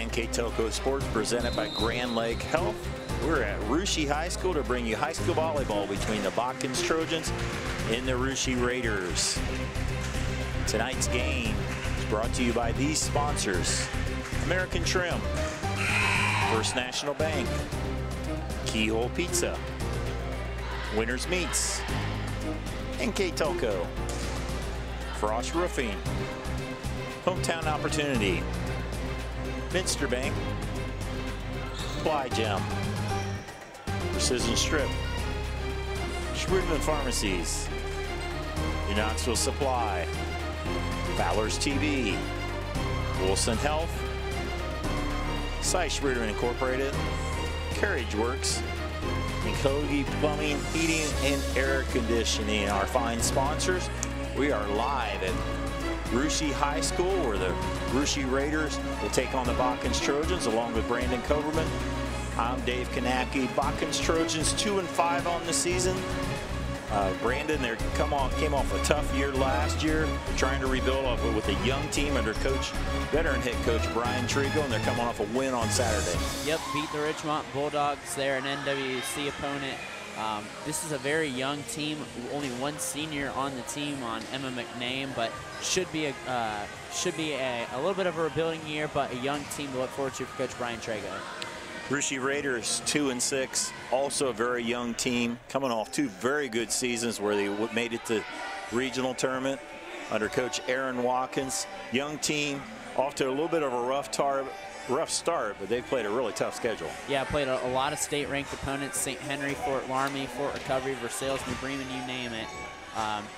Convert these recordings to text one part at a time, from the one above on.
NKTelco Sports presented by Grand Lake Health. We're at Russia High School to bring you high school volleyball between the Botkins Trojans and the Russia Raiders. Tonight's game is brought to you by these sponsors: American Trim, First National Bank, Keyhole Pizza, Winners Meats, NKTelco, Frost Roofing, Hometown Opportunity, Minster Bank, Ply Gem, Precision Strip, Schruderman Pharmacies, New Knoxville Supply, Fowler's TV, Wilson Health, Cy Schruderman Incorporated, Carriage Works, and Kogi Plumbing, Heating, and Air Conditioning. Our fine sponsors. We are live at Russia High School, where the Russia Raiders will take on the Botkins Trojans along with Brandon Koberman. I'm Dave Kanacki. Botkins Trojans 2-5 on the season. Brandon, they came off a tough year last year, trying to rebuild off with a young team under veteran head coach Brian Trigo, and they're coming off a win on Saturday. Yep, beat the Richmond Bulldogs. They're an NWC opponent. This is a very young team. Only one senior on the team, on Emma McName, but should be a little bit of a rebuilding year, but a young team to look forward to for Coach Brian Trigo. Russia Raiders 2-6, also a very young team, coming off two very good seasons where they made it to regional tournament under Coach Aaron Watkins. Young team, off to a little bit of a rough start, but they've played a really tough schedule. Yeah, played a lot of state-ranked opponents: St. Henry, Fort Laramie, Fort Recovery, Versailles, New Bremen, you name it.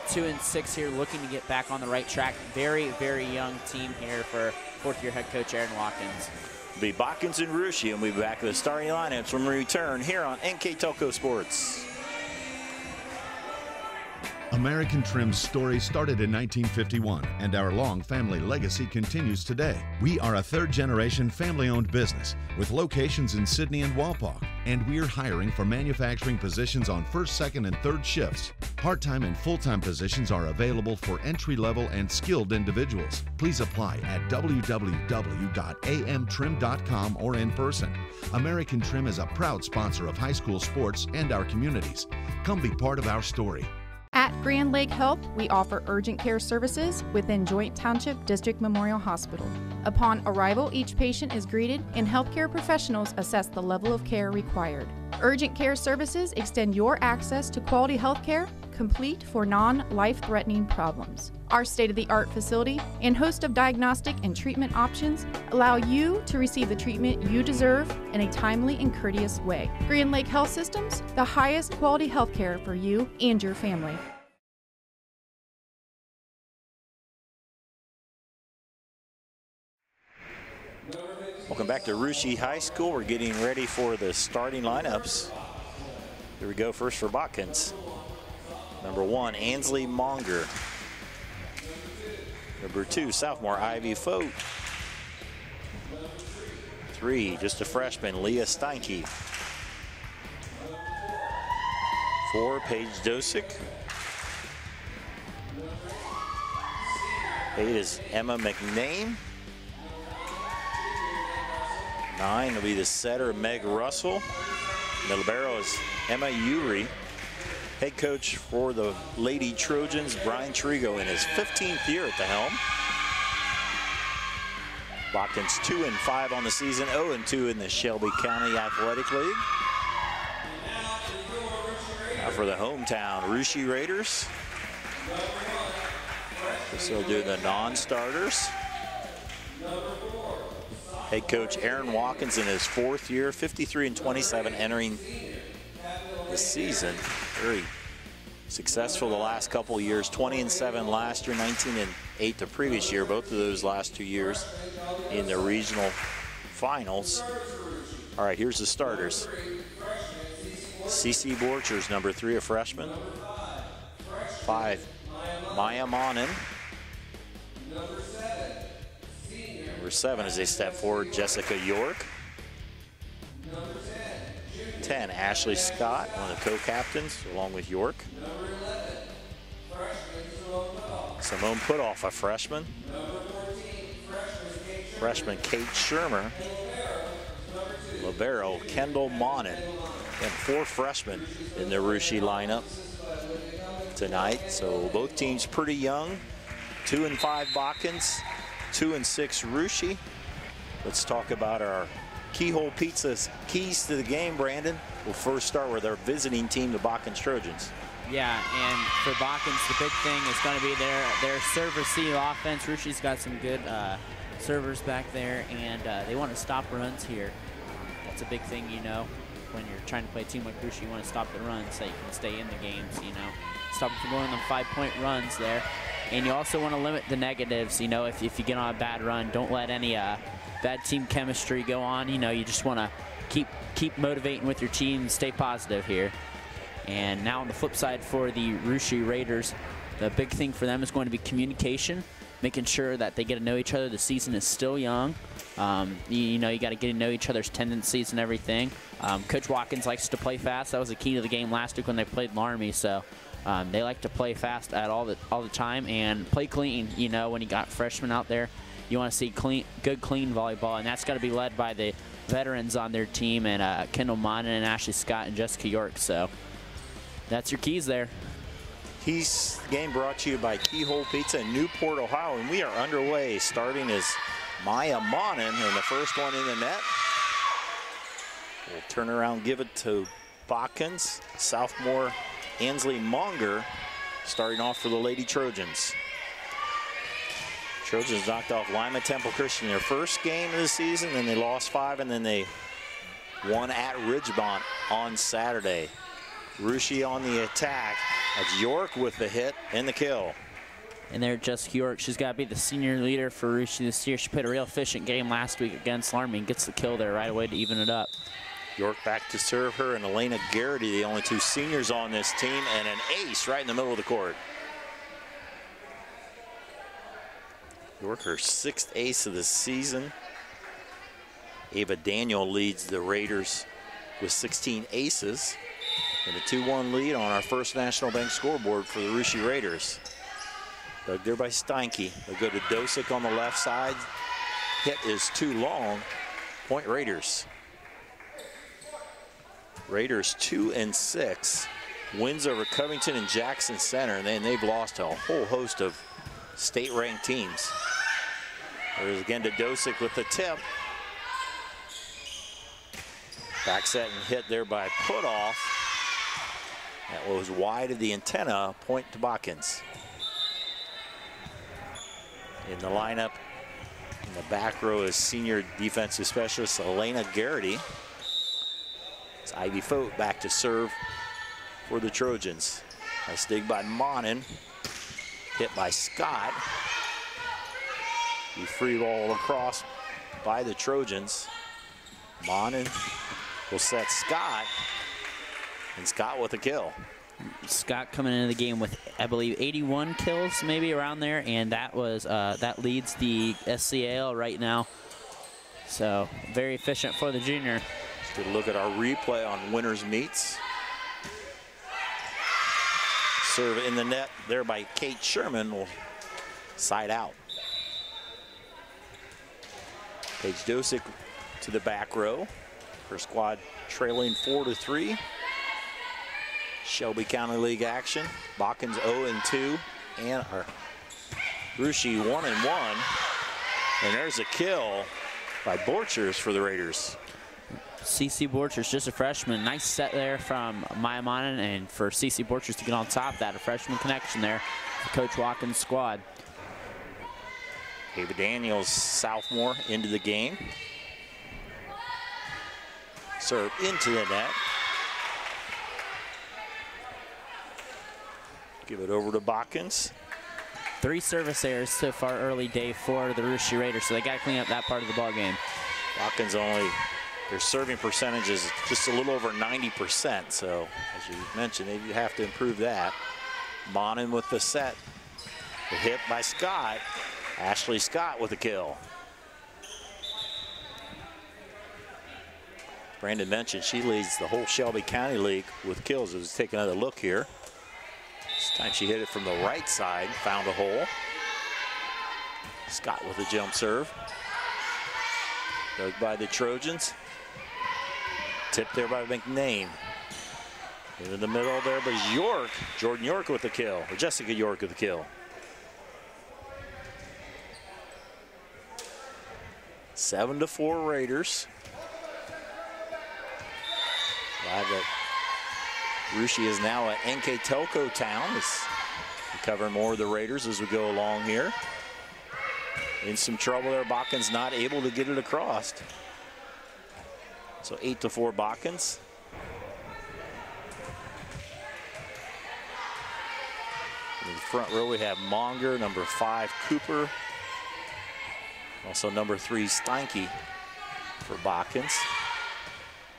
2-6 here, looking to get back on the right track. Very, very young team here for fourth-year head coach Aaron Watkins. Be Botkins and Russia, and we'll be back with the starting lineups when we return here on NKTelco Sports. American Trim's story started in 1951, and our long family legacy continues today. We are a third-generation family-owned business with locations in Sydney and Walpock, and we're hiring for manufacturing positions on first, second, and third shifts. Part-time and full-time positions are available for entry-level and skilled individuals. Please apply at www.amtrim.com or in person. American Trim is a proud sponsor of high school sports and our communities. Come be part of our story. At Grand Lake Health, we offer urgent care services within Joint Township District Memorial Hospital. Upon arrival, each patient is greeted and healthcare professionals assess the level of care required. Urgent care services extend your access to quality health care, complete for non-life-threatening problems. Our state-of-the-art facility and host of diagnostic and treatment options allow you to receive the treatment you deserve in a timely and courteous way. Grand Lake Health Systems, the highest quality health care for you and your family. Welcome back to Russia High School. We're getting ready for the starting lineups. Here we go. First for Botkins. Number 1, Ansley Monger. Number 2, sophomore Ivy Fote. 3, just a freshman, Leah Steinke. 4, Paige Dosick. 8 is Emma McName. 9 will be the setter, Meg Russell. The libero is Emma Uri. Head coach for the Lady Trojans, Brian Trigo, in his 15th year at the helm. Botkins 2-5 on the season, 0-2 in the Shelby County Athletic League. Now for the hometown Russia Raiders. Still doing the non-starters. Head coach Aaron Watkins in his 4th year, 53-27, entering the season. Very successful the last couple of years, 20-7 last year, 19-8 the previous year, both of those last 2 years in the regional finals. All right, here's the starters. Cece Borchers, number 3, a freshman. 5, Maya Monin. Number 7, as they step forward, Jessica York. 10, Ashley Scott, one of the co-captains, along with York. Simone Putoff, a freshman. freshman Kate Shermer. Libero Kendall Monin. And 4 freshmen in the Russia lineup tonight. So both teams pretty young. 2 and 5 Botkins, 2 and 6 Russia. Let's talk about our Keyhole Pizza's keys to the game, Brandon. We'll first start with our visiting team, the Botkins Trojans. Yeah, and for Botkins, the big thing is going to be their serve-receive offense. Russia's got some good servers back there, and they want to stop runs here. That's a big thing, you know. When you're trying to play a team like Russia, you want to stop the runs so you can stay in the games, you know. Stop them from going on them 5-point runs there. And you also want to limit the negatives, you know. If you get on a bad run, don't let any bad team chemistry go on. You know, you just want to keep motivating with your team, stay positive here. And now on the flip side for the Russia Raiders, the big thing for them is going to be communication, making sure that they get to know each other. The season is still young. You know, you got to get to know each other's tendencies and everything. Coach Watkins likes to play fast. That was the key to the game last week when they played Laramie. So they like to play fast at all the time and play clean. You know, when you got freshmen out there, you want to see good, clean volleyball, and that's got to be led by the veterans on their team and Kendall Monin and Ashley Scott and Jessica York. So that's your keys there. Keys game brought to you by Keyhole Pizza in Newport, Ohio, and we are underway. Starting as Maya Monin, and the first one in the net. We'll turn around, give it to Botkins. Sophomore Ansley Monger starting off for the Lady Trojans. Trojans knocked off Lima Temple Christian in their first game of the season, then they lost 5, and then they won at Ridgemont on Saturday. Russia on the attack. That's York with the hit and the kill. And there, Jessica York, she's got to be the senior leader for Russia this year. She played a real efficient game last week against Laramie and gets the kill there right away to even it up. York back to serve her, and Elena Garrity, the only 2 seniors on this team, and an ace right in the middle of the court. York, her 6th ace of the season. Ava Daniel leads the Raiders with 16 aces. And a 2-1 lead on our First National Bank scoreboard for the Russia Raiders. Dug there by Steinke. They'll go to Dosick on the left side. Hit is too long. Point Raiders. Raiders 2 and 6. Wins over Covington and Jackson Center, and then they've lost to a whole host of state-ranked teams. There's again to Dosick with the tip. Back set and hit there by Putoff. That was wide of the antenna, point to Botkins. In the lineup, in the back row is senior defensive specialist Elena Garrity. It's Ivy Fote back to serve for the Trojans. Nice dig by Monin, hit by Scott. The free ball across by the Trojans. Monin will set Scott, and Scott with a kill. Scott coming into the game with, I believe, 81 kills, maybe around there, and that was that leads the SCAL right now. So very efficient for the junior. Let's get a look at our replay on winners meets. Serve in the net there by Kate Sherman, will side out. Paige Dosick to the back row. Her squad trailing 4-3. Shelby County League action. Botkins 0-2, and Russia 1-1. And there's a kill by Borchers for the Raiders. CC Borchers, just a freshman. Nice set there from Maya Monin, and for CC Borchers to get on top of that, a freshman connection there for Coach Watkins' squad. Ava Daniels, sophomore, into the game. Serve into the net. Give it over to Botkins. 3 service errors so far early day for the Russia Raiders, so they got to clean up that part of the ball game. Botkins their serving percentage is just a little over 90%, so as you mentioned, they have to improve that. Monin with the set. The hit by Scott. Ashley Scott with a kill. Brandon mentioned she leads the whole Shelby County League with kills. Let's take another look here. This time she hit it from the right side, found a hole. Scott with a jump serve. Dug by the Trojans. Tipped there by McName. In the middle there, but York, Jordan York with the kill, or Jessica York with the kill. 7-4 Raiders. Glad that Russia is now at NKTelco town. It's covering more of the Raiders as we go along here. In some trouble there, Botkins not able to get it across. So 8-4 Botkins. In the front row we have Monger, number 5 Cooper. Also number 3 Steinke for Botkins.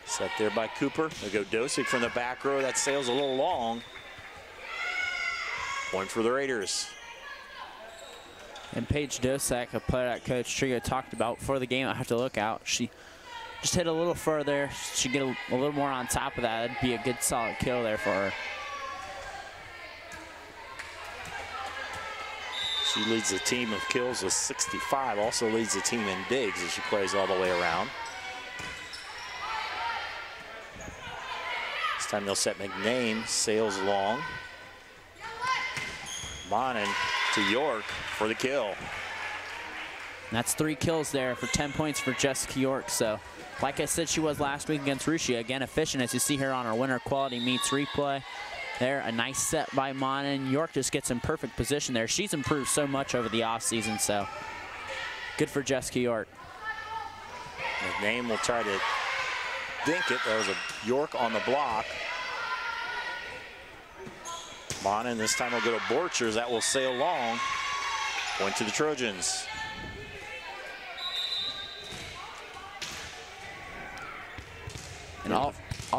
Set there by Cooper. There go Dosick from the back row. That sails a little long. Point for the Raiders. And Paige Dosick, a player that Coach Trigo talked about before the game, I have to look out. She just hit a little further. She get a little more on top of that. It'd be a good solid kill there for her. She leads the team of kills with 65. Also leads the team in digs as she plays all the way around. This time they'll set McName, sails long. Monin to York for the kill. And that's 3 kills there for 10 points for Jessica York. So, like I said, she was last week against Russia. Again, efficient as you see here on our winter quality meets replay. There, a nice set by Monin. York just gets in perfect position there. She's improved so much over the offseason, so good for Jessica York. McName will try to dink it. There was a York on the block. Monin this time will go to Borchers. That will sail long. Point to the Trojans. And all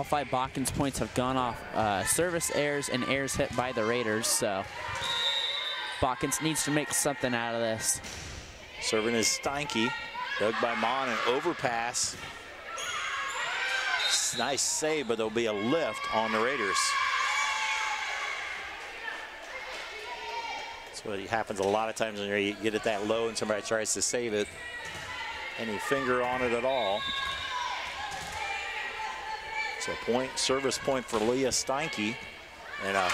5 Botkins points have gone off service errors and errors hit by the Raiders, so Botkins needs to make something out of this. Serving is Steinke. Dug by Monin. Overpass. Nice save, but there'll be a lift on the Raiders. That's what happens a lot of times when you get it that low and somebody tries to save it. Any finger on it at all. So service point for Leah Steinke, and a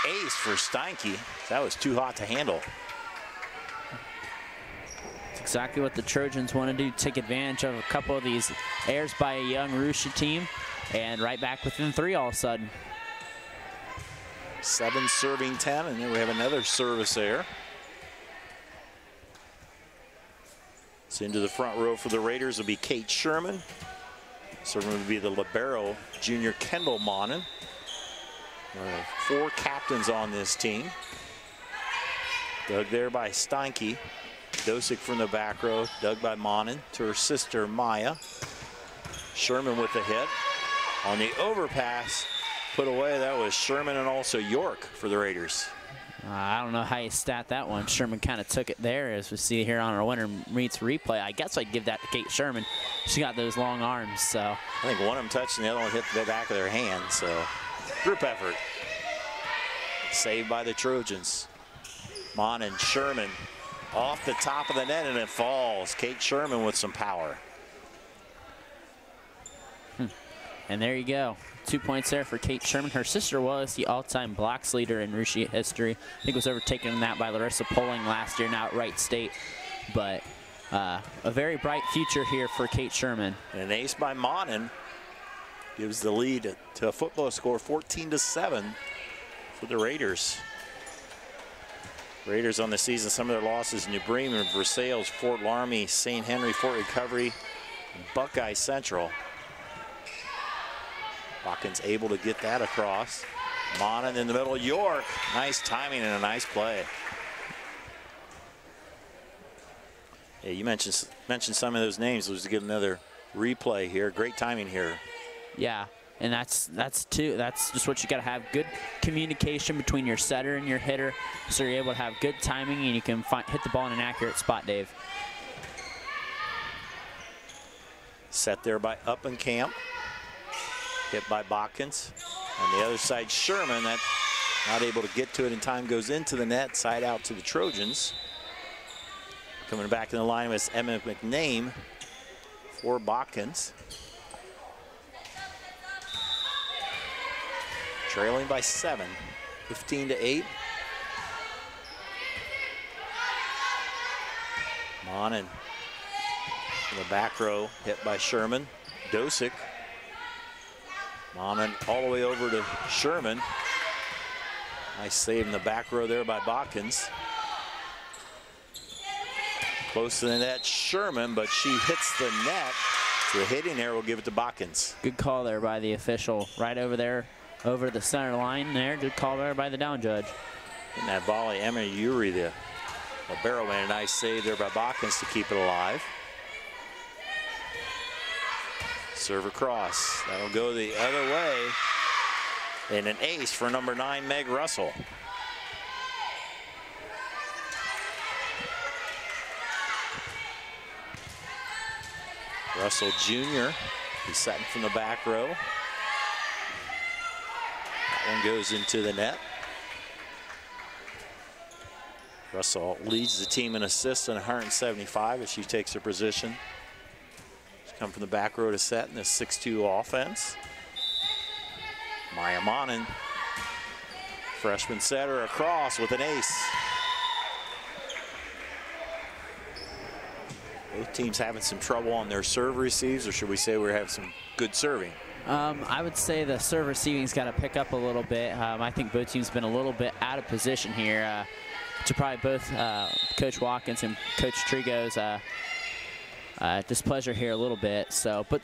ace for Steinke. That was too hot to handle. It's exactly what the Trojans want to do, take advantage of a couple of these errors by a young Russia team, and right back within 3 all of a sudden. 7 serving 10, and then we have another service error. So into the front row for the Raiders will be Kate Sherman. Serving would be the libero, junior Kendall Monin. 4 captains on this team. Dug there by Steinke. Dosick from the back row, dug by Monin to her sister Maya. Sherman with the hit. On the overpass, put away, that was Sherman and also York for the Raiders. I don't know how you stat that one. Sherman kind of took it there, as we see here on our winter meets replay. I guess I'd give that to Kate Sherman. She got those long arms, so. I think one of them touched and the other one hit the back of their hand, so group effort. Saved by the Trojans. Monin, Sherman off the top of the net, and it falls. Kate Sherman with some power. And there you go. 2 points there for Kate Sherman. Her sister was the all-time blocks leader in Russia history. I think it was overtaken in that by Larissa Poling last year, now at Wright State. But a very bright future here for Kate Sherman. And an ace by Monin gives the lead to a football score 14-7 for the Raiders. Raiders on the season, some of their losses: New Bremen, Versailles, Fort Laramie, St. Henry, Fort Recovery, Buckeye Central. Botkins able to get that across. Monin in the middle, York. Nice timing and a nice play. Yeah, you mentioned some of those names. Let's get another replay here. Great timing here. Yeah, and that's just what you got to have. Good communication between your setter and your hitter, so you're able to have good timing and you can hit the ball in an accurate spot, Dave. Set there by Uppenkamp. Hit by Botkins. On the other side, Sherman, that not able to get to it in time, goes into the net, side out to the Trojans. Coming back in the line was Emma McName. for Botkins. Trailing by 7, 15-8. Monin in the back row, hit by Sherman. Dosick. Monin all the way over to Sherman. Nice save in the back row there by Botkins. Close to the net, Sherman, but she hits the net. So the hitting there will give it to Botkins. Good call there by the official, right over there, over the center line there. Good call there by the down judge. In that volley, Emily Uri, the libero, made a nice save there by Botkins to keep it alive. Serve across. That'll go the other way. And an ace for number 9, Meg Russell. Russell Jr. He's setting from the back row. That one goes into the net. Russell leads the team in assists and 175 as she takes her position. She's come from the back row to set in this 6-2 offense. Maya Monin, freshman setter across with an ace. Both teams having some trouble on their serve receives, or should we say we're having some good serving? I would say the serve receiving's got to pick up a little bit. I think both teams been a little bit out of position here. To probably both Coach Watkins and Coach Trigo's displeasure here a little bit. So, but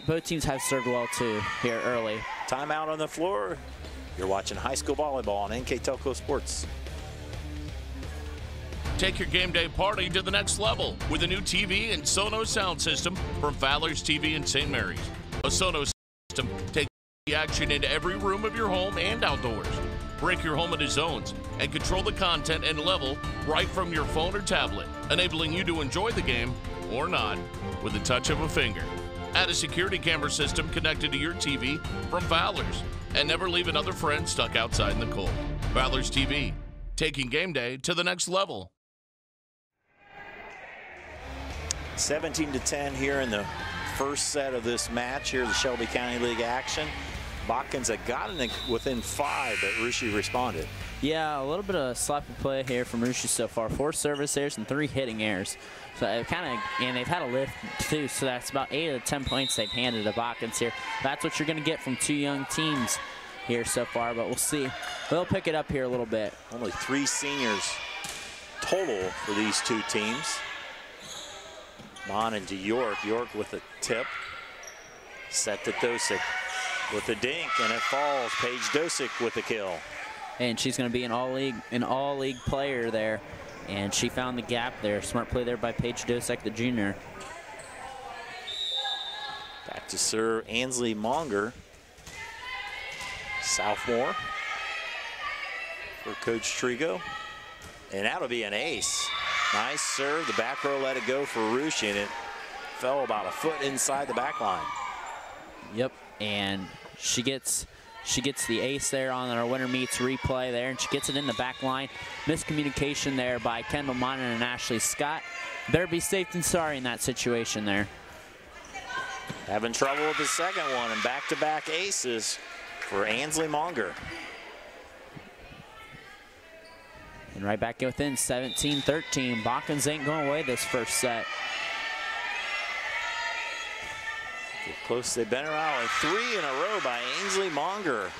both teams have served well too here early. Timeout on the floor. You're watching high school volleyball on NKTelco Sports. Take your game day party to the next level with a new TV and Sonos sound system from Fowler's TV in St. Mary's. A Sonos system takes the action into every room of your home and outdoors. Break your home into zones and control the content and level right from your phone or tablet, enabling you to enjoy the game or not with the touch of a finger. Add a security camera system connected to your TV from Fowler's and never leave another friend stuck outside in the cold. Fowler's TV, taking game day to the next level. 17-10 here in the first set of this match here, the Shelby County League action. Botkins had gotten within 5, but Rushi responded. Yeah, a little bit of sloppy play here from Rushi so far. 4 service errors and 3 hitting errors. So it and they've had a lift too, so that's about 8 of the 10 points they've handed to Botkins here. That's what you're going to get from 2 young teams here so far, but we'll see. They'll pick it up here a little bit. Only 3 seniors total for these 2 teams. Mon into York. York with a tip. Set to Dosick with a dink, and it falls. Paige Dosick with the kill. And she's going to be an all-league player there. And she found the gap there. Smart play there by Paige Dosick, the junior. Back to serve Ansley Monger. Sophomore for Coach Trigo. And that'll be an ace. Nice serve. The back row let it go for Rushi, and it fell about a foot inside the back line. Yep, and she gets the ace there on our winner meets replay there, and she gets it in the back line. Miscommunication there by Kendall Monin and Ashley Scott. Better be safe than sorry in that situation there. Having trouble with the second one, and back-to-back aces for Ansley Monger. And right back within 17-13. Botkins ain't going away this first set. Get close, they've been around like 3 in a row by Ansley Monger.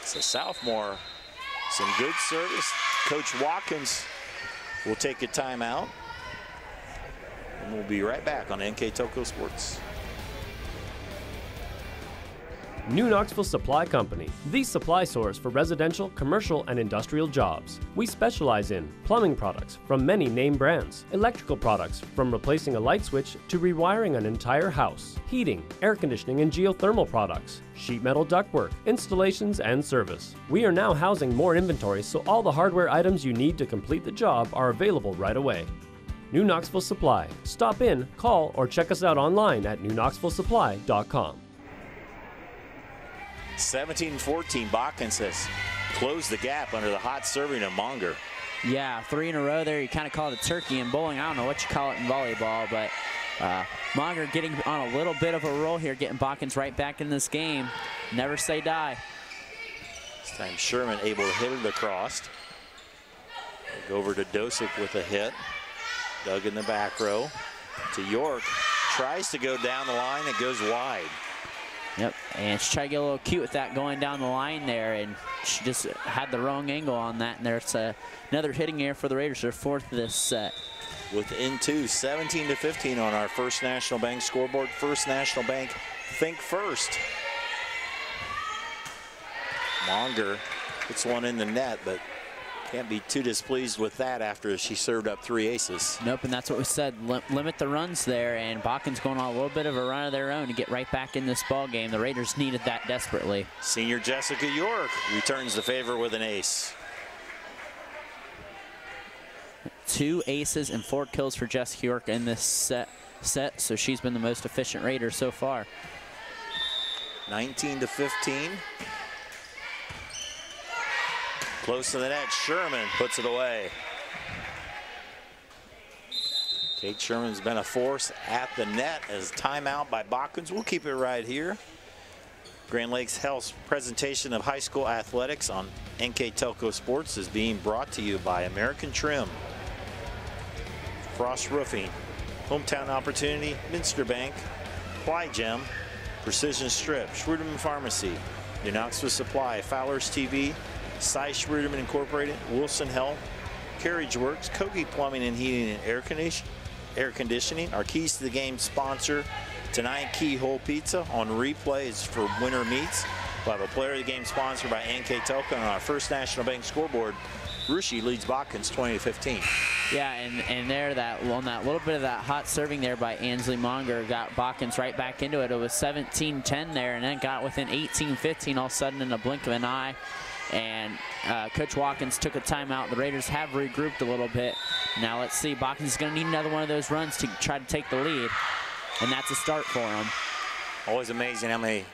It's a sophomore. Some good service. Coach Watkins will take a timeout. And we'll be right back on NKTelco Sports. New Knoxville Supply Company, the supply source for residential, commercial, and industrial jobs. We specialize in plumbing products from many name brands, electrical products from replacing a light switch to rewiring an entire house, heating, air conditioning, and geothermal products, sheet metal ductwork, installations, and service. We are now housing more inventory, so all the hardware items you need to complete the job are available right away. New Knoxville Supply. Stop in, call, or check us out online at newknoxvillesupply.com. 17-14, Botkins has closed the gap under the hot serving of Monger. Yeah, 3 in a row there. You kind of call it a turkey in bowling. I don't know what you call it in volleyball, but Monger getting on a little bit of a roll here, getting Botkins right back in this game. Never say die. This time Sherman able to hit it across. Go over to Dosick with a hit. Dug in the back row to York. Tries to go down the line. It goes wide. Yep, and she tried to get a little cute with that going down the line there, and she just had the wrong angle on that. And there's another hitting error for the Raiders, their fourth of this set. Within two, 17-15 on our First National Bank scoreboard. First National Bank, think first. Monger puts one in the net, but can't be too displeased with that after she served up 3 aces. Nope, and that's what we said. Limit the runs there, and Botkins going on a little bit of a run of their own to get right back in this ball game. The Raiders needed that desperately. Senior Jessica York returns the favor with an ace. 2 aces and 4 kills for Jessica York in this set, so she's been the most efficient Raider so far. 19-15. Close to the net, Sherman puts it away. Kate Sherman's been a force at the net as timeout by Botkins. We'll keep it right here. Grand Lakes Health's presentation of high school athletics on NKTelco Sports is being brought to you by American Trim, Frost Roofing, Hometown Opportunity, Minster Bank, Ply Gem, Precision Strip, Schruderman Pharmacy, New Knoxville Supply, Fowler's TV, Cy Schruderman Incorporated, Wilson Health, Carriage Works, Kogi Plumbing and Heating and Air Conditioning. Our keys to the game sponsor tonight, Keyhole Pizza on replay is for winter meets. We'll have a player of the game sponsored by NKTelco on our First National Bank scoreboard. Rushi leads Botkins 20-15. Yeah, and there on that little bit of that hot serving there by Ansley Monger got Botkins right back into it. It was 17-10 there, and then got within 18-15 all of a sudden in a blink of an eye. And Coach Watkins took a timeout. The Raiders have regrouped a little bit. Now let's see. Botkins is going to need another one of those runs to try to take the lead, and that's a start for him. Always amazing how many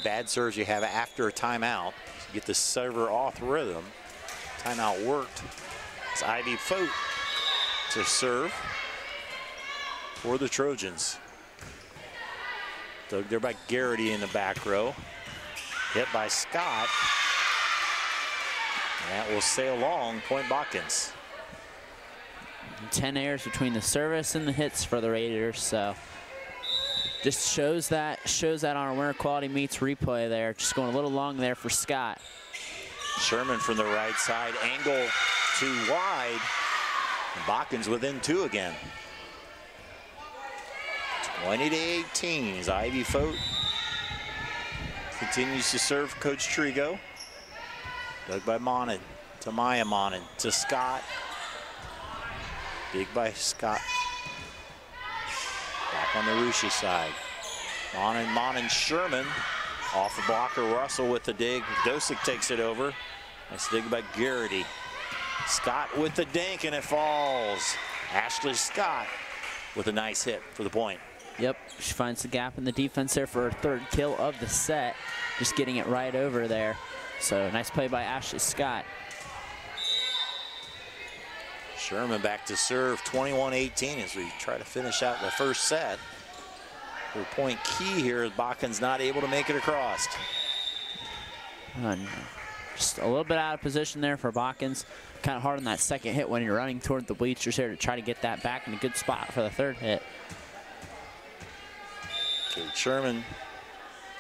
bad serves you have after a timeout. You get the server off rhythm. Timeout worked. It's Ivy Fote to serve for the Trojans. Dug there by Garrity in the back row. Hit by Scott. And that will sail long, point Botkins. 10 errors between the service and the hits for the Raiders, so just shows that on our winter quality meets replay there. Just going a little long there for Scott. Sherman from the right side, angle too wide. And Botkins within 2 again. 20-18 as Ivy Fote continues to serve Coach Trigo. Dug by Monin to Maya Monin to Scott. Big by Scott. Back on the Rushi side. Monin, Sherman. Off the blocker, Russell with the dig. Dosick takes it over. Nice dig by Garrity. Scott with the dink, and it falls. Ashley Scott with a nice hit for the point. Yep, she finds the gap in the defense there for her 3rd kill of the set. Just getting it right over there. So nice play by Ashley Scott. Sherman back to serve, 21-18 as we try to finish out the first set. The point key here is Botkins not able to make it across. Just a little bit out of position there for Botkins. Kind of hard on that second hit when you're running toward the bleachers here to try to get that back in a good spot for the 3rd hit. Kate Sherman,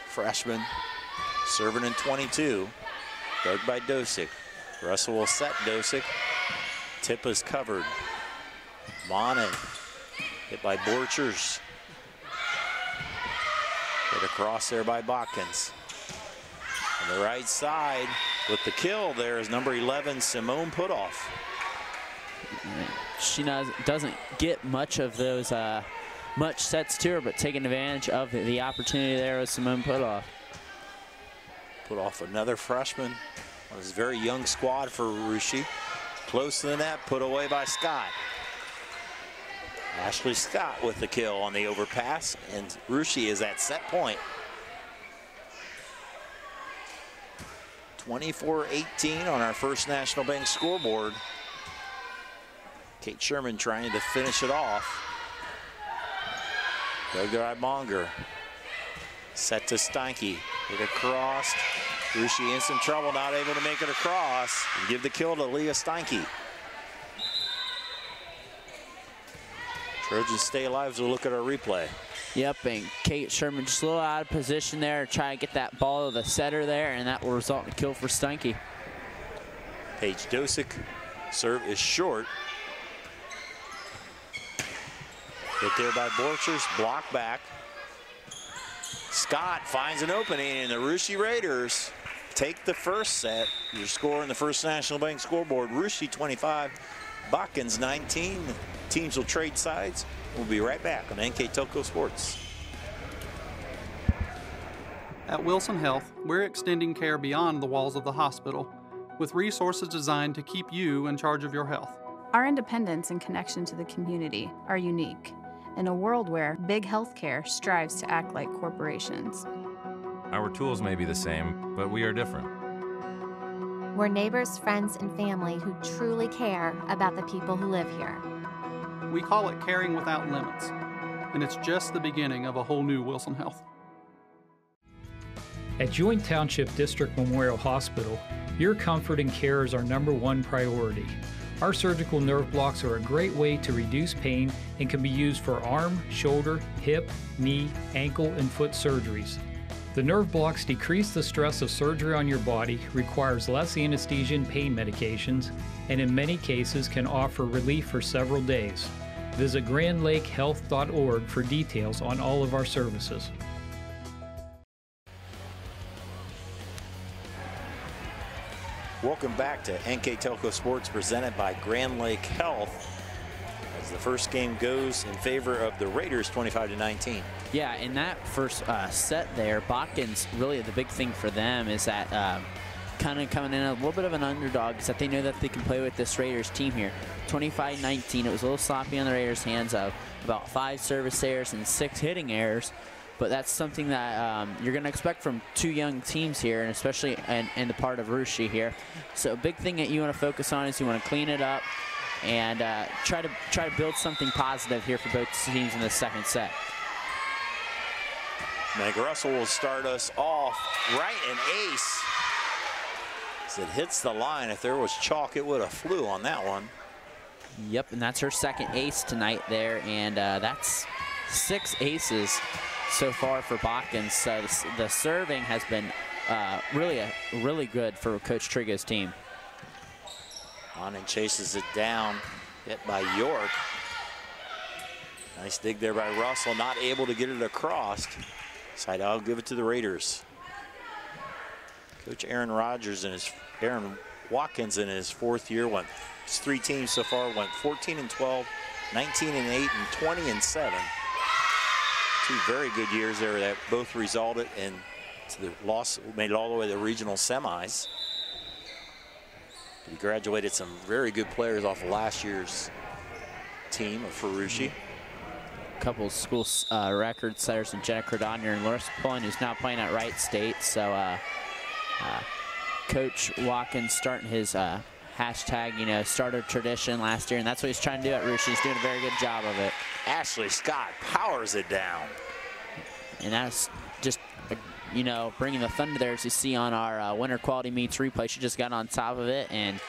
freshman, serving in 22. Dug by Dosick. Russell will set Dosick. Tip is covered. Monin hit by Borchers. Hit across there by Botkins. On the right side with the kill there is number 11, Simone Putoff. She doesn't get much of those much sets to her, but taking advantage of the opportunity there with Simone Putoff. Putoff, another freshman on his very young squad for Rushi. Close to the net, put away by Scott. Ashley Scott with the kill on the overpass, and Rushi is at set point. 24-18 on our First National Bank scoreboard. Kate Sherman trying to finish it off. Dug there by Monger. Set to Steinke. Hit across. Russia in some trouble, not able to make it across. And give the kill to Leah Steinke. Trojans stay alive as we look at our replay. Yep, and Kate Sherman just a little out of position there, try to get that ball to the setter there, and that will result in a kill for Steinke. Paige Dosick, serve is short. Hit there by Borchers, block back. Scott finds an opening, and the Russia Raiders take the first set. Your score in the First National Bank scoreboard, Russia 25, Botkins 19. Teams will trade sides. We'll be right back on NKTelco Sports. At Wilson Health, we're extending care beyond the walls of the hospital with resources designed to keep you in charge of your health. Our independence and connection to the community are unique in a world where big healthcare strives to act like corporations. Our tools may be the same, but we are different. We're neighbors, friends, and family who truly care about the people who live here. We call it caring without limits, and it's just the beginning of a whole new Wilson Health. At Joint Township District Memorial Hospital, your comfort and care is our #1 priority. Our surgical nerve blocks are a great way to reduce pain and can be used for arm, shoulder, hip, knee, ankle, and foot surgeries. The nerve blocks decrease the stress of surgery on your body, requires less anesthesia and pain medications, and in many cases can offer relief for several days. Visit grandlakehealth.org for details on all of our services. Welcome back to NKTelco Sports presented by Grand Lake Health as the first game goes in favor of the Raiders 25-19. Yeah, in that first set there, Botkins, really the big thing for them is that kind of coming in a little bit of an underdog is that they know that they can play with this Raiders team here. 25-19, it was a little sloppy on the Raiders' hands of about 5 service errors and 6 hitting errors. But that's something that you're going to expect from 2 young teams here, and especially in the part of Russia here. So a big thing that you want to focus on is you want to clean it up and try to build something positive here for both teams in the second set. Meg Russell will start us off right, an ace. As it hits the line, if there was chalk, it would have flew on that one. Yep, and that's her second ace tonight there, and that's 6 aces so far for Botkins. So the serving has been really good for Coach Trigo's team. On and chases it down, hit by York. Nice dig there by Russell, not able to get it across. Side out, give it to the Raiders. Coach Aaron Watkins in his 4th year went 3 teams so far, went 14-12, 19-8, and 20-7. 2 very good years there that both resulted in the loss, made it all the way to the regional semis. He graduated some very good players off of last year's team of Russia. A couple of school record setters in Jenna Cordonier and Larissa Pullen, who's now playing at Wright State. So Coach Watkins starting his hashtag, starter tradition last year, and that's what he's trying to do at Russia. He's doing a very good job of it. Ashley Scott powers it down. And that's just, bringing the thunder there, as you see on our Winter Quality Meets replay. She just got on top of it, and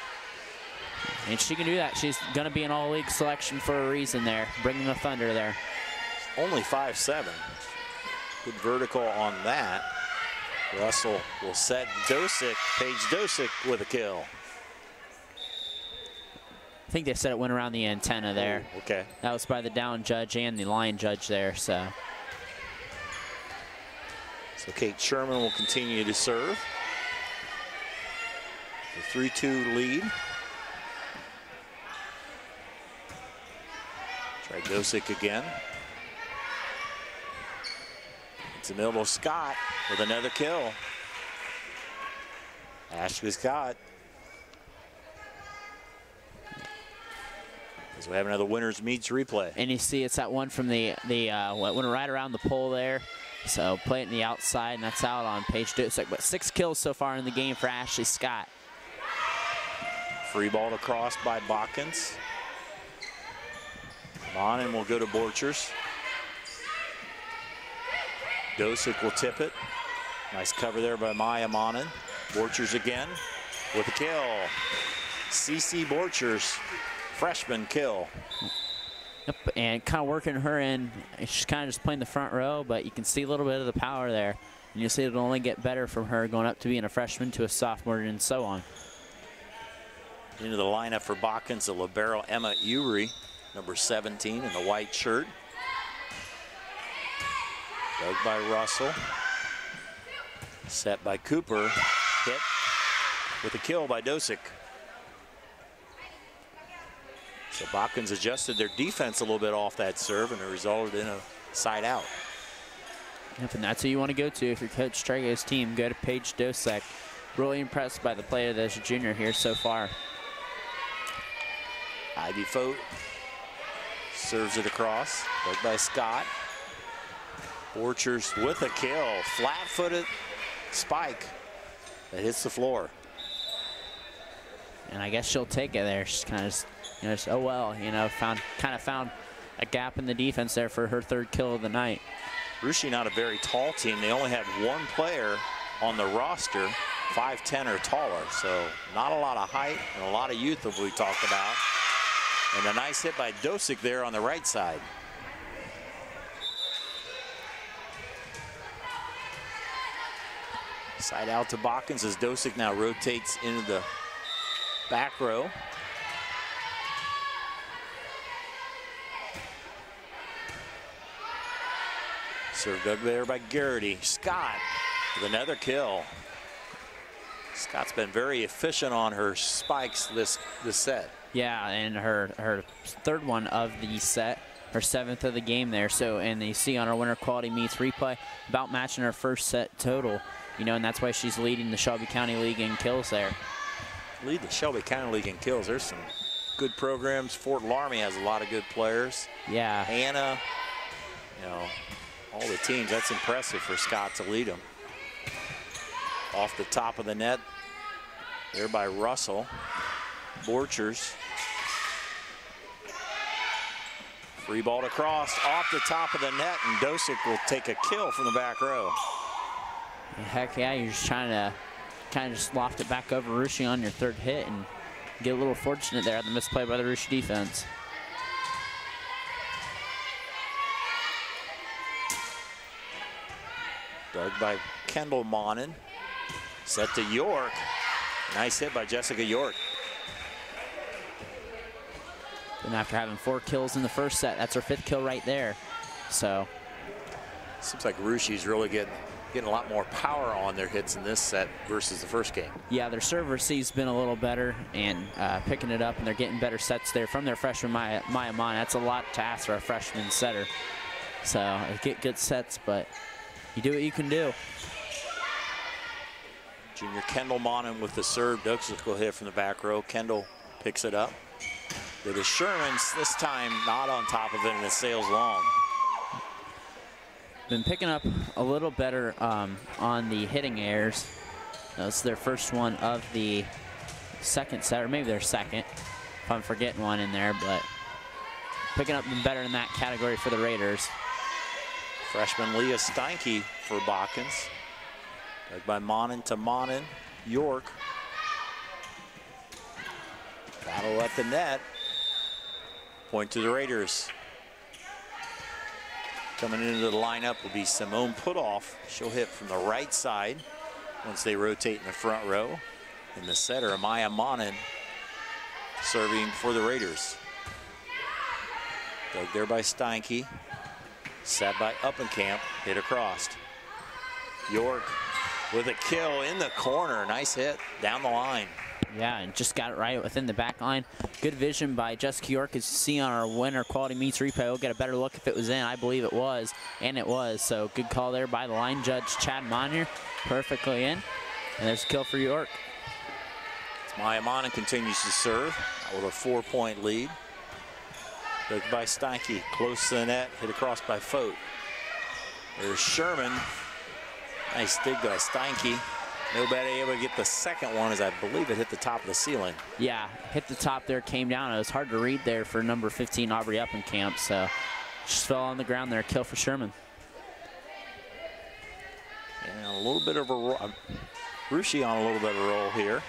she can do that. She's going to be an all-league selection for a reason there, bringing the thunder there. Only 5'7". Good vertical on that. Russell will set Dosick, Paige Dosick with a kill. I think they said it went around the antenna there. Oh, okay. That was by the down judge and the line judge there, so. So Kate Sherman will continue to serve. The 3-2 lead. Try Dosick again. It's the middle of Scott with another kill. Ashley Scott. As we have another winners meets replay. And you see it's that one from the went right around the pole there. So play it in the outside, and that's out on Paige Dosick. But 6 kills so far in the game for Ashley Scott. Free ball across by Botkins. Bonin will go to Borchers. Dosick will tip it. Nice cover there by Maya Monin. Borchers again with a kill. CC Borchers, freshman kill. Yep, and kind of working her in. She's kind of just playing the front row, but you can see a little bit of the power there. And you'll see it'll only get better from her going up to being a freshman to a sophomore and so on. Into the lineup for Botkins, the libero Emma Uri, number 17 in the white shirt. Dug by Russell. Set by Cooper. Hit with a kill by Dosick. So Botkins adjusted their defense a little bit off that serve, and it resulted in a side out. Yep, and that's who you want to go to if you're Coach Trego's team. Go to Paige Dosick. Really impressed by the play of this junior here so far. Ivy Fote serves it across, dug by Scott. Borchers with a kill, flat-footed spike that hits the floor. And I guess she'll take it there. She's kind of, just, oh well, kind of found a gap in the defense there for her third kill of the night. Russia not a very tall team. They only have one player on the roster, 5'10" or taller, so not a lot of height and a lot of youth that we talked about. And a nice hit by Dosick there on the right side. Side out to Botkins as Dosick now rotates into the back row. Serve dug there by Garrity. Scott with another kill. Scott's been very efficient on her spikes this set. Yeah, and her third one of the set, her 7th of the game there. So, and you see on our winter quality meets replay, about matching her first set total, and that's why she's leading the Shelby County League in kills there. Lead the Shelby County League in kills. There's some good programs. Fort Laramie has a lot of good players. Yeah. Hannah, all the teams. That's impressive for Scott to lead them. Off the top of the net there by Russell. Borchers. Free ball across off the top of the net, and Dosick will take a kill from the back row. Heck yeah, you're just trying to kind of just loft it back over Russia on your third hit and get a little fortunate there at the misplay by the Russia defense. Dug by Kendall Monin. Set to York. Nice hit by Jessica York. And after having 4 kills in the first set, that's her 5th kill right there. So seems like Russia's really getting a lot more power on their hits in this set versus the first game. Yeah, their serve receive's been a little better and picking it up, and they're getting better sets there from their freshman Maya Monin. That's a lot to ask for a freshman setter. So they get good sets, but you do what you can do. Junior Kendall Monin with the serve. Dosick will hit from the back row. Kendall picks it up. It is Sherman's this time not on top of it, and it sails long. Been picking up a little better on the hitting errors. That's their first one of the second set, or maybe their second, if I'm forgetting one in there, but picking up better in that category for the Raiders. Freshman Leah Steinke for Botkins. Dug by Monin to Monin. York. Battle at the net. Point to the Raiders. Coming into the lineup will be Simone Putoff. She'll hit from the right side once they rotate in the front row. And the setter, Amaya Monin, serving for the Raiders. Dug there by Steinke. Set by Uppenkamp. Hit across. York with a kill in the corner. Nice hit down the line. Yeah, and just got it right within the back line. Good vision by Jessica York, as you see on our winner quality meets replay. We'll get a better look if it was in. I believe it was, and it was. So good call there by the line judge, Chad Monier. Perfectly in. And there's a kill for York. Maya Monin continues to serve with a 4-point lead. Dug by Steinke, close to the net, hit across by Fote. There's Sherman. Nice dig by Steinke. Nobody able to get the second one, as I believe it hit the top of the ceiling. Yeah, hit the top there, came down. It was hard to read there for number 15, Aubrey Uppenkamp. So just fell on the ground there, kill for Sherman. And a little bit of a Russia on a little bit of a roll here.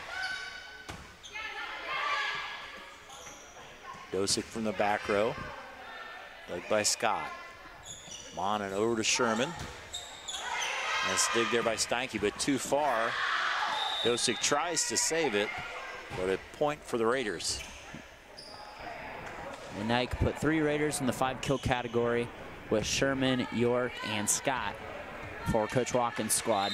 Dosick from the back row, led by Scott. Monin over to Sherman. Nice dig there by Steinke, but too far. Dosick tries to save it, but a point for the Raiders. And now you can put 3 Raiders in the 5-kill category with Sherman, York, and Scott for Coach Watkins' squad.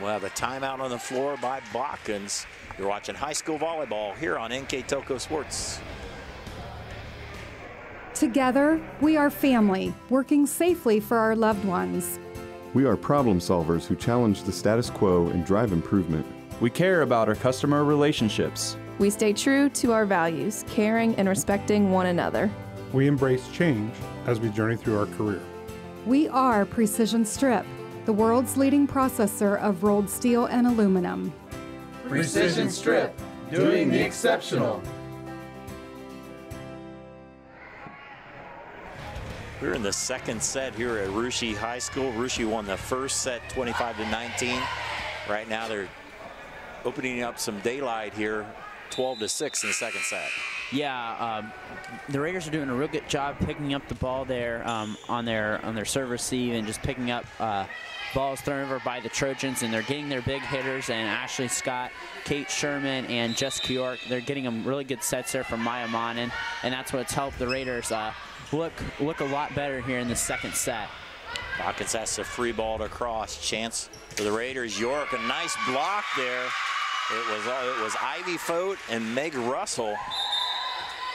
We'll have a timeout on the floor by Botkins. You're watching high school volleyball here on NKTelco Sports. Together, we are family, working safely for our loved ones. We are problem solvers who challenge the status quo and drive improvement. We care about our customer relationships. We stay true to our values, caring and respecting one another. We embrace change as we journey through our career. We are Precision Strip, the world's leading processor of rolled steel and aluminum. Precision Strip, doing the exceptional. We're in the second set here at Russia High School. Russia won the first set 25-19. Right now they're opening up some daylight here, 12-6 in the second set. Yeah, the Raiders are doing a real good job picking up the ball there on their serve receive and just picking up balls thrown over by the Trojans, and they're getting their big hitters, and Ashley Scott, Kate Sherman, and Jessica York. They're getting them really good sets there from Maya Monin, and that's what's helped the Raiders look a lot better here in the second set. Botkins has to free ball to cross. Chance for the Raiders. York, a nice block there. It was Ivy Fote and Meg Russell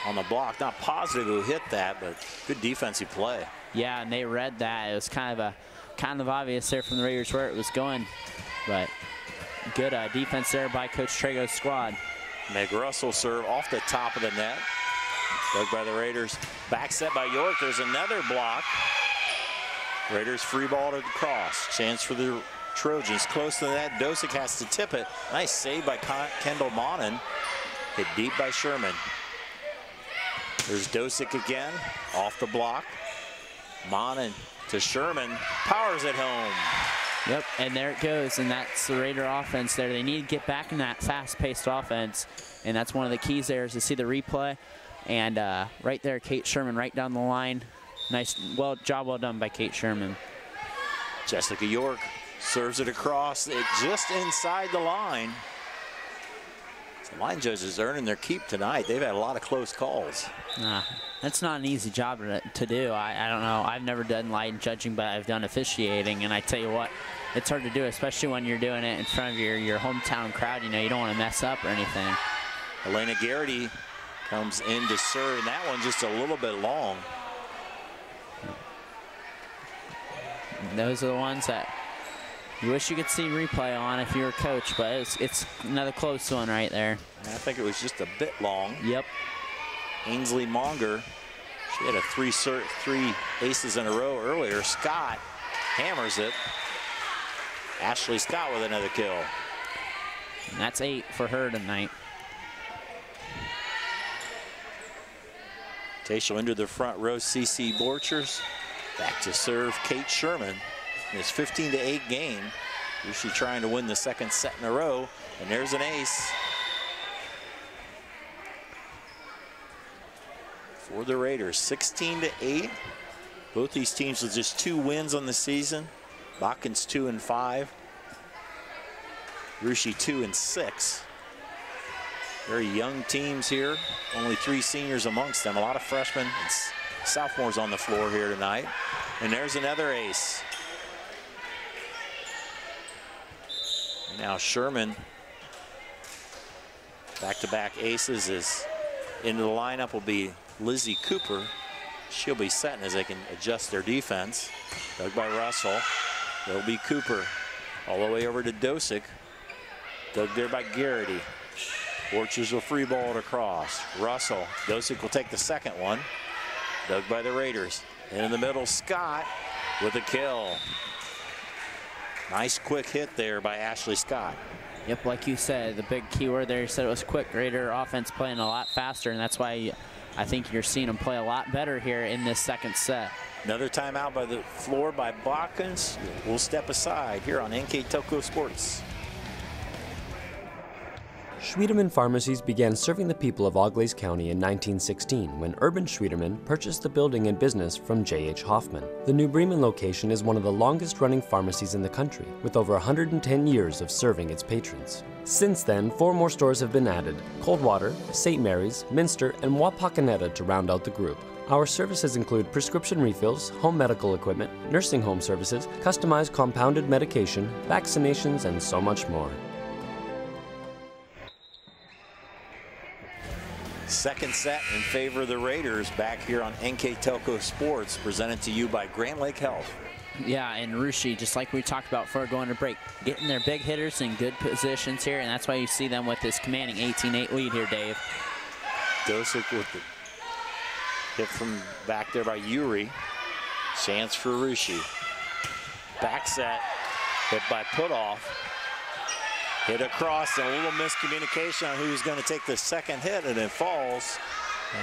on the block. Not positive who hit that, but good defensive play. Yeah, and they read that. It was kind of obvious there from the Raiders where it was going, but good defense there by Coach Trego's squad. Meg Russell serve off the top of the net. Dug by the Raiders. Back set by York. There's another block. Raiders free ball to the cross. Chance for the Trojans. Close to the net. Dosick has to tip it. Nice save by Kendall Monin. Hit deep by Sherman. There's Dosick again. Off the block. Monin to Sherman. Powers it home. Yep, and there it goes, and that's the Raider offense there. They need to get back in that fast-paced offense, and that's one of the keys there is to see the replay. And right there, Kate Sherman right down the line. Nice, job well done by Kate Sherman. Jessica York serves it across, it just inside the line. The line judges earning their keep tonight. They've had a lot of close calls. That's not an easy job to do. I don't know. I've never done line judging, but I've done officiating, and I tell you what, it's hard to do, especially when you're doing it in front of your hometown crowd. You know, you don't want to mess up or anything. Elena Garrity comes in to serve, and that one just a little bit long. Those are the ones that you wish you could see replay on if you were a coach, but it's another close one right there. I think it was just a bit long. Yep. Ainsley Monger, she had a three aces in a row earlier. Scott hammers it. Ashley Scott with another kill. And that's 8 for her tonight. Tayshia into the front row, CC Borchers. Back to serve Kate Sherman. In this 15-8 game, Russia trying to win the second set in a row, and there's an ace for the Raiders. 16-8. Both these teams with just 2 wins on the season. Botkins 2-5. Russia 2-6. Very young teams here. Only 3 seniors amongst them. A lot of freshmen and sophomores on the floor here tonight. And there's another ace. Now Sherman, back-to-back aces, is into the lineup will be Lizzie Cooper. She'll be setting as they can adjust their defense. Dug by Russell. There'll be Cooper all the way over to Dosick. Dug there by Garrity. Borchers will free ball it across. Russell. Dosick will take the second one. Dug by the Raiders. And in the middle, Scott with a kill. Nice quick hit there by Ashley Scott. Yep, like you said, the big key word there, you said it was quick. Raider offense playing a lot faster, and that's why I think you're seeing them play a lot better here in this second set. Another timeout by the floor by Botkins. We'll step aside here on NKTelco Sports. Schwiedemann Pharmacies began serving the people of Auglaize County in 1916 when Urban Schwiedemann purchased the building and business from J.H. Hoffman. The New Bremen location is one of the longest-running pharmacies in the country, with over 110 years of serving its patrons. Since then, 4 more stores have been added: Coldwater, St. Mary's, Minster, and Wapakoneta to round out the group. Our services include prescription refills, home medical equipment, nursing home services, customized compounded medication, vaccinations, and so much more. Second set in favor of the Raiders back here on NKTelco Sports, presented to you by Grand Lake Health. Yeah, and Russia, just like we talked about before going to break, getting their big hitters in good positions here, and that's why you see them with this commanding 18-8 lead here, Dave. Dosick with the hit from back there by Yuri. Chance for Russia. Back set, hit by Putoff. Hit across, and a little miscommunication on who's going to take the second hit, and it falls.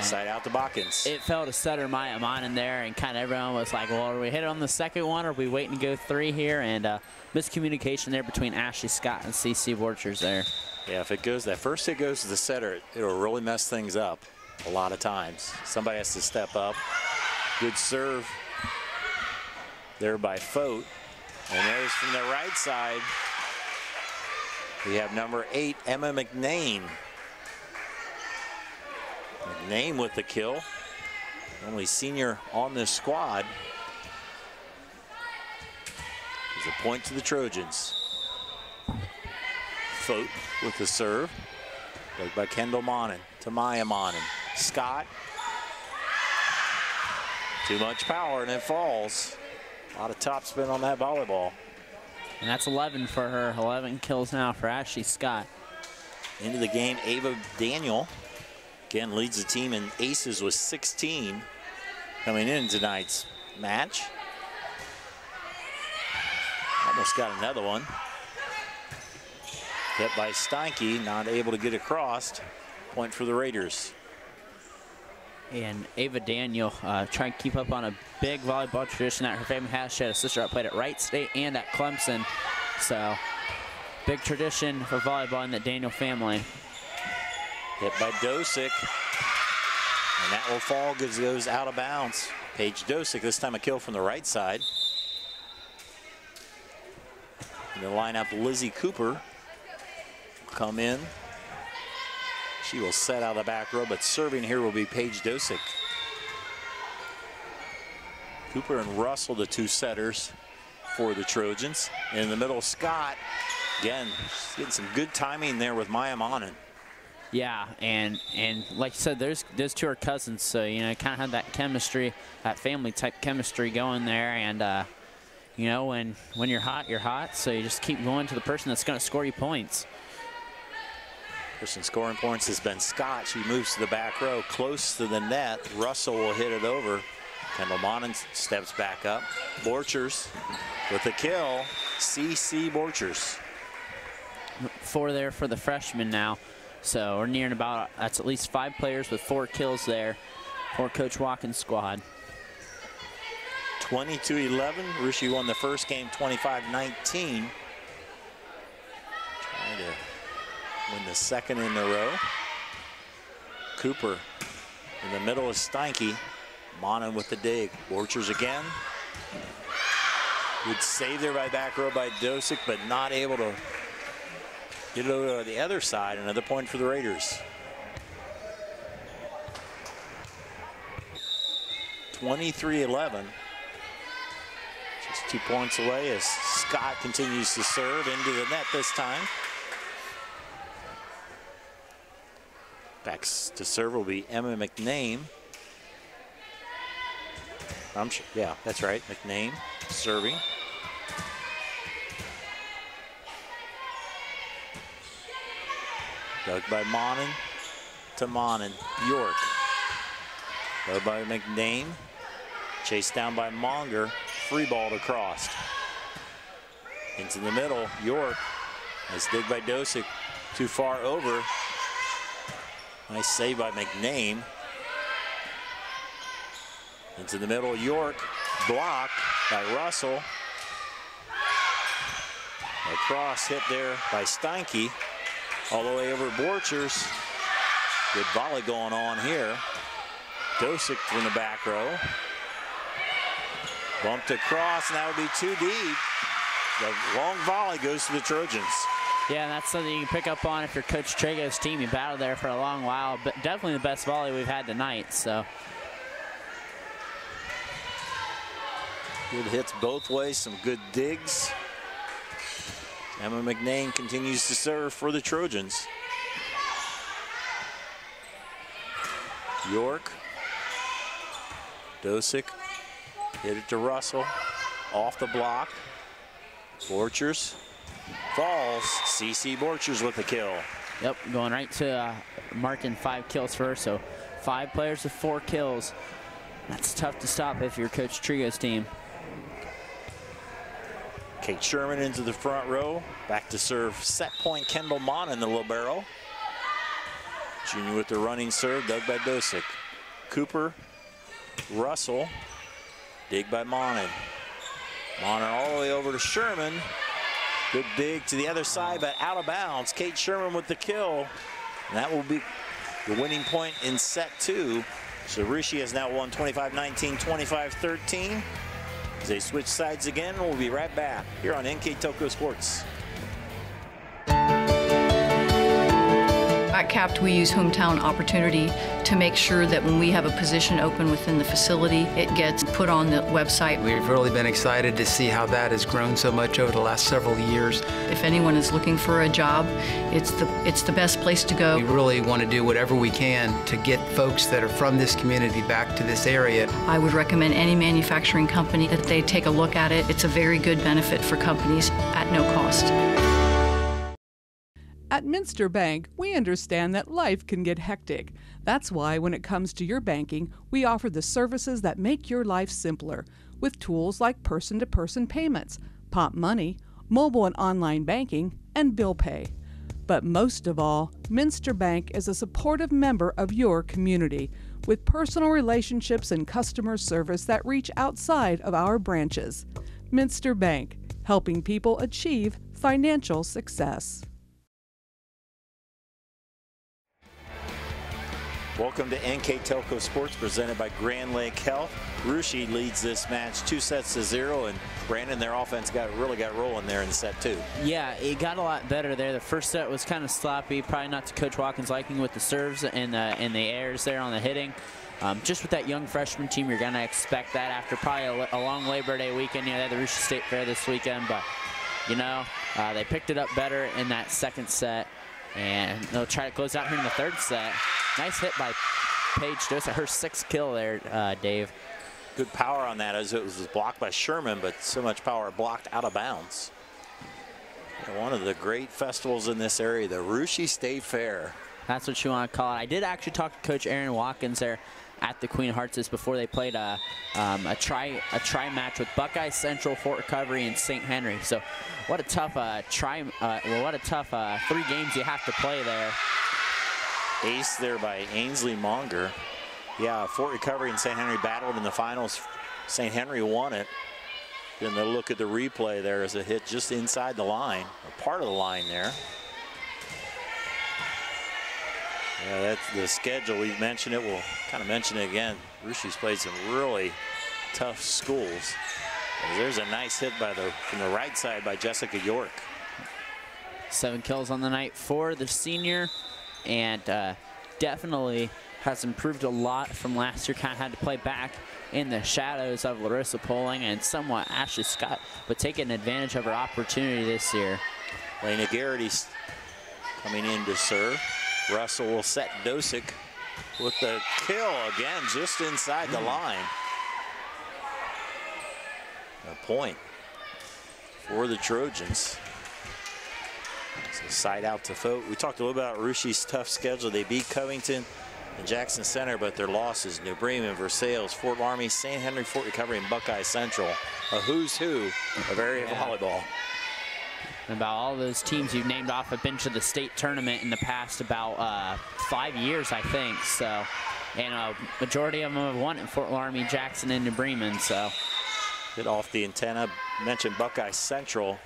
Side out to Botkins. It fell to Sutter Mayaman in there, and kind of everyone was like, well, are we hit on the second one, or are we waiting to go 3 here? And miscommunication there between Ashley Scott and CC Borchers there. Yeah, if it goes, that first hit goes to the setter, it'll really mess things up a lot of times. Somebody has to step up. Good serve there by Fote. And there's from the right side, we have number 8, Emma McNain. McNain with the kill. Only senior on this squad. There's a point to the Trojans. Fote with the serve. Played by Kendall Monin to Maya Monin. Scott. Too much power, and it falls. A lot of topspin on that volleyball. And that's 11 for her. 11 kills now for Ashley Scott. Into the game, Ava Daniel. Again, leads the team in aces with 16 coming in tonight's match. Almost got another one. Hit by Steinke, not able to get across. Point for the Raiders. And Ava Daniel trying to keep up on a big volleyball tradition that her family has. She had a sister that played at Wright State and at Clemson. So, big tradition for volleyball in the Daniel family. Hit by Dosick. And that will fall, goes out of bounds. Paige Dosick, this time a kill from the right side. In the lineup, Lizzie Cooper will come in. She will set out of the back row, but serving here will be Paige Dosick. Cooper and Russell, the 2 setters for the Trojans. In the middle, Scott. Again, she's getting some good timing there with Maya Monin. Yeah, and like you said, those 2 are cousins, so, you know, kind of have that chemistry, that family-type chemistry going there. And, you know, when you're hot, you're hot, so you just keep going to the person that's going to score you points. Person scoring points has been Scott. She moves to the back row, close to the net. Russell will hit it over. Kendall Monin steps back up. Borchers with the kill. CC Borchers. 4 there for the freshman now. So we're nearing about, that's at least 5 players with 4 kills there for Coach Watkins' squad. 22-11. Russia won the first game 25-19. Trying to win the second in a row. Cooper in the middle of Steinke. Monin with the dig. Borchers again. Good save there by back row by Dosick, but not able to get it over to the other side. Another point for the Raiders. 23-11. Just 2 points away as Scott continues to serve into the net this time. Back to serve will be Emma McNaim. Yeah, that's right, McNaim serving. Dug by Monin to Monin. York. Dug by McNaim. Chased down by Monger. Free ball to cross. Into the middle. York. Nice dig by Dosick. Too far over. Nice save by McNaim. Into the middle, York, block by Russell. A cross hit there by Steinke, all the way over Borchers. Good volley going on here. Dosick from the back row. Bumped across, and that would be too deep. The long volley goes to the Trojans. Yeah, and that's something you can pick up on if you're Coach Trego's team. You battled there for a long while, but definitely the best volley we've had tonight. So good hits both ways, some good digs. Emma McNain continues to serve for the Trojans. York, Dosick, hit it to Russell, off the block. Borchers falls. CC Borchers with the kill. Yep, going right to marking 5 kills for her. So 5 players with 4 kills. That's tough to stop if you're Coach Trego's team. Kate Sherman into the front row. Back to serve set point Kendall Mon in the libero. Junior with the running serve, dug by Dosick. Cooper, Russell, dig by Monin. Monin all the way over to Sherman. Good dig to the other side, but out of bounds. Kate Sherman with the kill. And that will be the winning point in set 2. So Rishi has now won 25-19, 25-13. As they switch sides again, we'll be right back here on NKTelco Sports. At CAPT, we use hometown opportunity to make sure that when we have a position open within the facility, it gets put on the website. We've really been excited to see how that has grown so much over the last several years. If anyone is looking for a job, it's the best place to go. We really want to do whatever we can to get folks that are from this community back to this area. I would recommend any manufacturing company that they take a look at it. It's a very good benefit for companies at no cost. At Minster Bank, we understand that life can get hectic. That's why when it comes to your banking, we offer the services that make your life simpler with tools like person-to-person payments, Pop Money, mobile and online banking, and bill pay. But most of all, Minster Bank is a supportive member of your community with personal relationships and customer service that reach outside of our branches. Minster Bank, helping people achieve financial success. Welcome to NKTelco Sports, presented by Grand Lake Health. Rushi leads this match 2-0, and Brandon, their offense really got rolling there in set 2. Yeah, it got a lot better there. The first set was kind of sloppy, probably not to Coach Watkins' liking with the serves and the airs there on the hitting. Just with that young freshman team, you're going to expect that after probably a long Labor Day weekend. You know, they had the Rushi State Fair this weekend, but, you know, they picked it up better in that second set. And they'll try to close out here in the third set. Nice hit by Paige Dosick, her 6th kill there, Dave. Good power on that as it was blocked by Sherman, but so much power blocked out of bounds. And one of the great festivals in this area, the Rushi State Fair. That's what you want to call it. I did actually talk to Coach Aaron Watkins there at the Queen of Hearts before they played a try match with Buckeye Central, Fort Recovery, and St. Henry. So what a tough what a tough 3 games you have to play there. Ace there by Ainsley Monger. Yeah, Fort Recovery and St. Henry battled in the finals. St. Henry won it. Then they'll look at the replay there as a hit just inside the line, or part of the line there. Yeah, that's the schedule. We've mentioned it. We'll kind of mention it again. Rushi's played some really tough schools. There's a nice hit from the right side by Jessica York. 7 kills on the night for the senior, and definitely has improved a lot from last year. Kind of had to play back in the shadows of Larissa Poling and somewhat Ashley Scott, but taking advantage of her opportunity this year. Lena Garrity's coming in to serve. Russell will set Dosick with the kill again, just inside the line. A point for the Trojans. So side out to Fote. We talked a little about Rushi's tough schedule. They beat Covington and Jackson Center, but their losses: New Bremen, Versailles, Fort Laramie, St. Henry, Fort Recovery, and Buckeye Central. A who's who of area volleyball. And about all those teams you've named off have been to the state tournament in the past about 5 years, I think. So, and a majority of them have won in Fort Laramie, Jackson, and New Bremen. So, Hit off the antenna. Mentioned Buckeye Central.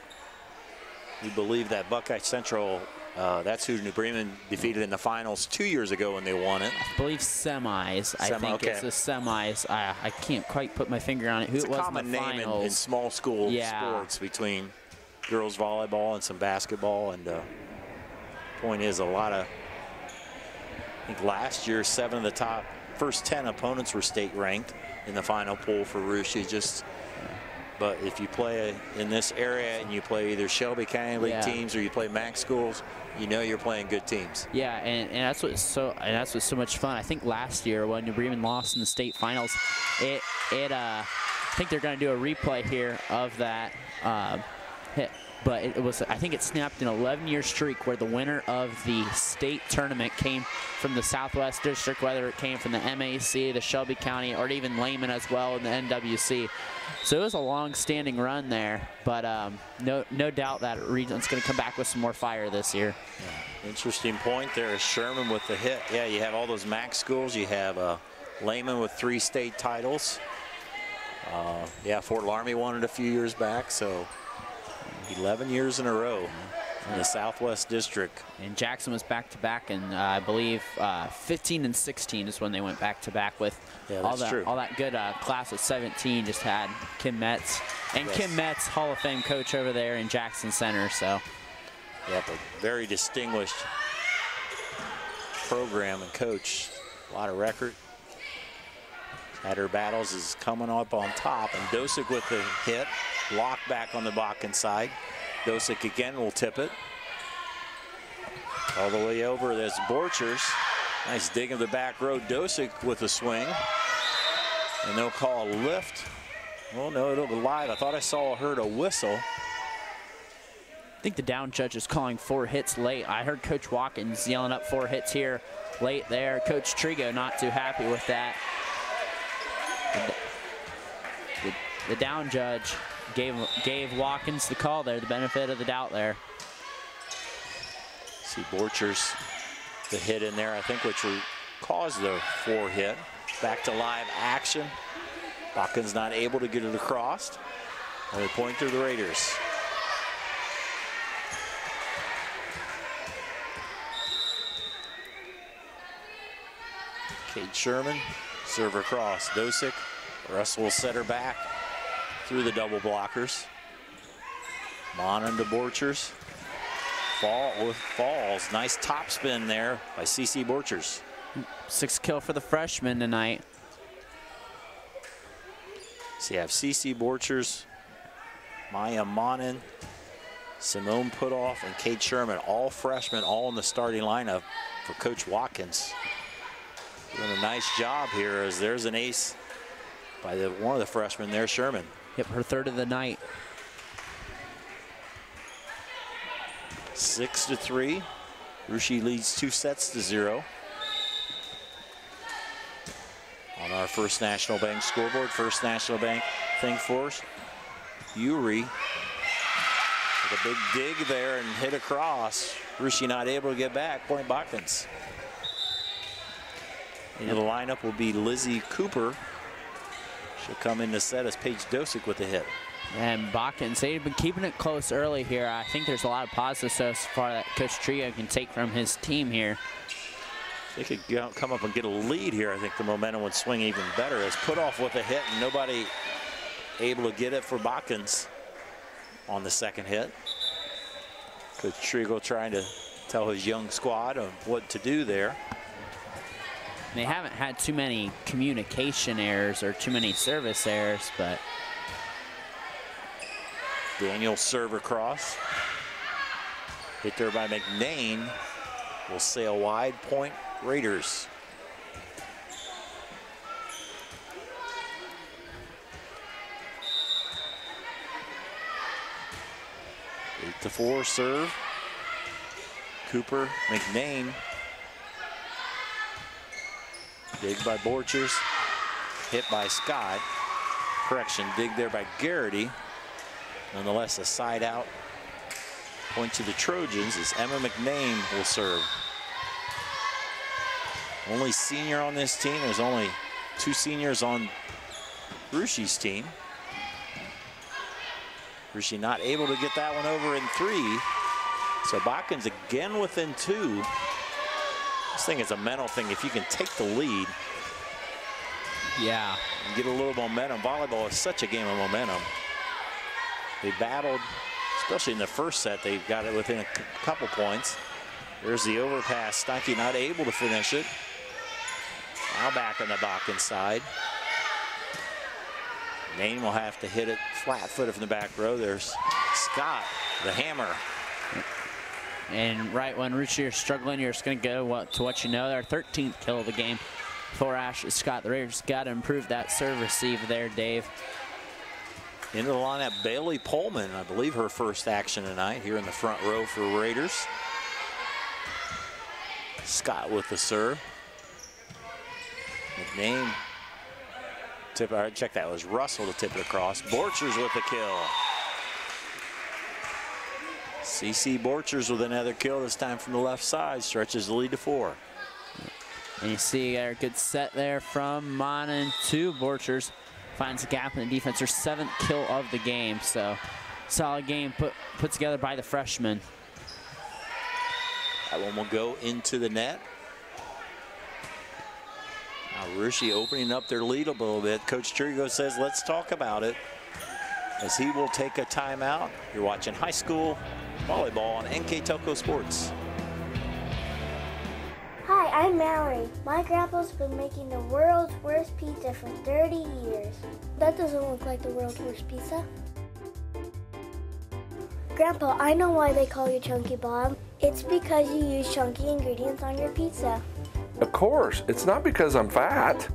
We believe that Buckeye Central, that's who New Bremen defeated in the finals 2 years ago when they won it. I believe semis. I think it's the semis. I can't quite put my finger on it. Who It's it a was common in the name finals. in small school sports between girls volleyball and some basketball. And point is, I think last year 7 of the top first 10 opponents were state ranked in the final pool for Russia. But if you play in this area and you play either Shelby County League teams or you play MAC schools, you know you're playing good teams. Yeah, and that's what's so much fun. I think last year when New Bremen lost in the state finals, I think they're going to do a replay here of that hit. But I think it snapped an 11-year streak where the winner of the state tournament came from the Southwest District, whether it came from the MAC, the Shelby County, or even Lehman as well in the NWC. So it was a long-standing run there, but no doubt that region's going to come back with some more fire this year. Yeah. Interesting point there is Sherman with the hit. Yeah, you have all those MAC schools. You have Lehman with 3 state titles. Yeah, Fort Laramie won it a few years back, so 11 years in a row in the Southwest District. And Jackson was back-to-back, and I believe 15 and 16 is when they went back-to-back with all that good class of 17 just had Kim Metz. And Kim Metz, Hall of Fame coach over there in Jackson Center. So, yeah, but very distinguished program and coach. A lot of record. Had her battles, is coming up on top, and Dosick with the hit. Lock back on the Botkins side. Dosick again will tip it. All the way over, there's Borchers. Nice dig of the back row. Dosick with a swing. And they'll call a lift. Oh no, it'll go live. I thought I heard a whistle. I think the down judge is calling 4 hits late. I heard Coach Watkins yelling up 4 hits here late there. Coach Trigo not too happy with that. The down judge gave Watkins the call there, the benefit of the doubt there. See Borchers, the hit in there, I think, which caused the 4 hit. Back to live action. Botkins not able to get it across. And they point to the Raiders. Kate Sherman, server cross. Dosick, Russell will set her back through the double blockers. Monin to Borchers. Falls. Nice top spin there by CC Borchers. 6 kill for the freshman tonight. So you have CC Borchers, Maya Monin, Simone Putoff, and Kate Sherman, all freshmen, all in the starting lineup for Coach Watkins. Doing a nice job here as there's an ace by one of the freshmen there, Sherman. Yep, her 3rd of the night. 6-3. Russia leads 2 sets to 0. On our First National Bank scoreboard, First National Bank thing for us. Uri with a big dig there and hit across. Russia not able to get back. Point Botkins. Into the lineup will be Lizzie Cooper. She'll come in the set as Paige Dosick with the hit. And Botkins, they've been keeping it close early here. I think there's a lot of positives so far that Coach Trio can take from his team here. They could come up and get a lead here. I think the momentum would swing even better as Putoff with a hit and nobody able to get it for Botkins on the 2nd hit. Coach Trigo trying to tell his young squad of what to do there. They haven't had too many communication errors or too many service errors, but Daniel serve across. Hit there by McNain. Will sail wide. Point Raiders. Eight to 4 serve. Cooper, McNain. Dig by Borchers. Hit by Scott. Correction, dig there by Garrity. Nonetheless, a side out Point to the Trojans as Emma McName will serve. Only senior on this team. There's only 2 seniors on Rushi's team. Rushi not able to get that one over in 3. So Botkins again within 2. This thing is a mental thing. If you can take the lead, yeah, and get a little momentum. Volleyball is such a game of momentum. They battled, especially in the first set. They got it within a couple points. There's the overpass. Steinke not able to finish it. Now back on the Botkins side. Maine will have to hit it flat-footed from the back row. There's Scott, the hammer. And right when Rushi are struggling, you're just going to go to what you know. Their 13th kill of the game for Ashley Scott. The Raiders got to improve that serve receive there, Dave. Into the lineup, Bailey Pullman, I believe her first action tonight here in the front row for Raiders. Scott with the serve. McName. Tip, all right, check that. It was Russell to tip it across. Borchers with the kill. CC Borchers with another kill, this time from the left side, stretches the lead to 4. And you see a good set there from Monin to Borchers. Finds a gap in the defense. Her 7th kill of the game, so solid game put together by the freshman. That one will go into the net. Now Rushi opening up their lead a little bit. Coach Trigo says, let's talk about it, as he will take a timeout. You're watching high school volleyball on NKTelco Sports. Hi, I'm Mallory. My grandpa's been making the world's worst pizza for 30 years. That doesn't look like the world's worst pizza. Grandpa, I know why they call you Chunky Bob. It's because you use chunky ingredients on your pizza. Of course, it's not because I'm fat.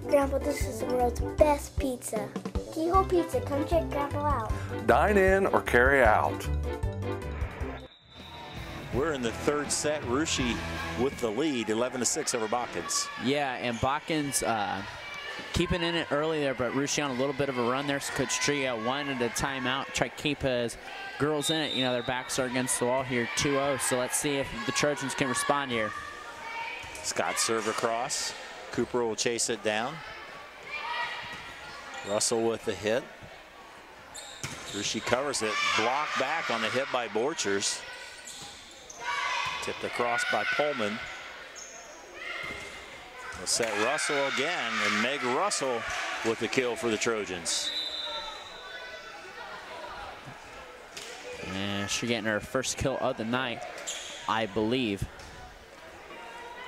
Grandpa, this is the world's best pizza. Keyhole Pizza, come check Grandpa out. Dine in or carry out. We're in the 3rd set. Rushi with the lead, 11-6 over Botkins. Yeah, and Botkins keeping in it early there, but Rushi on a little bit of a run there. So Coach Tria wanted a timeout, try to keep his girls in it. You know, their backs are against the wall here, 2-0. So let's see if the Trojans can respond here. Scott serve across. Cooper will chase it down. Russell with the hit. Rushi covers it. Blocked back on the hit by Borchers. Tipped across by Pullman. We'll set Russell again, and Meg Russell with the kill for the Trojans. And she's getting her first kill of the night, I believe.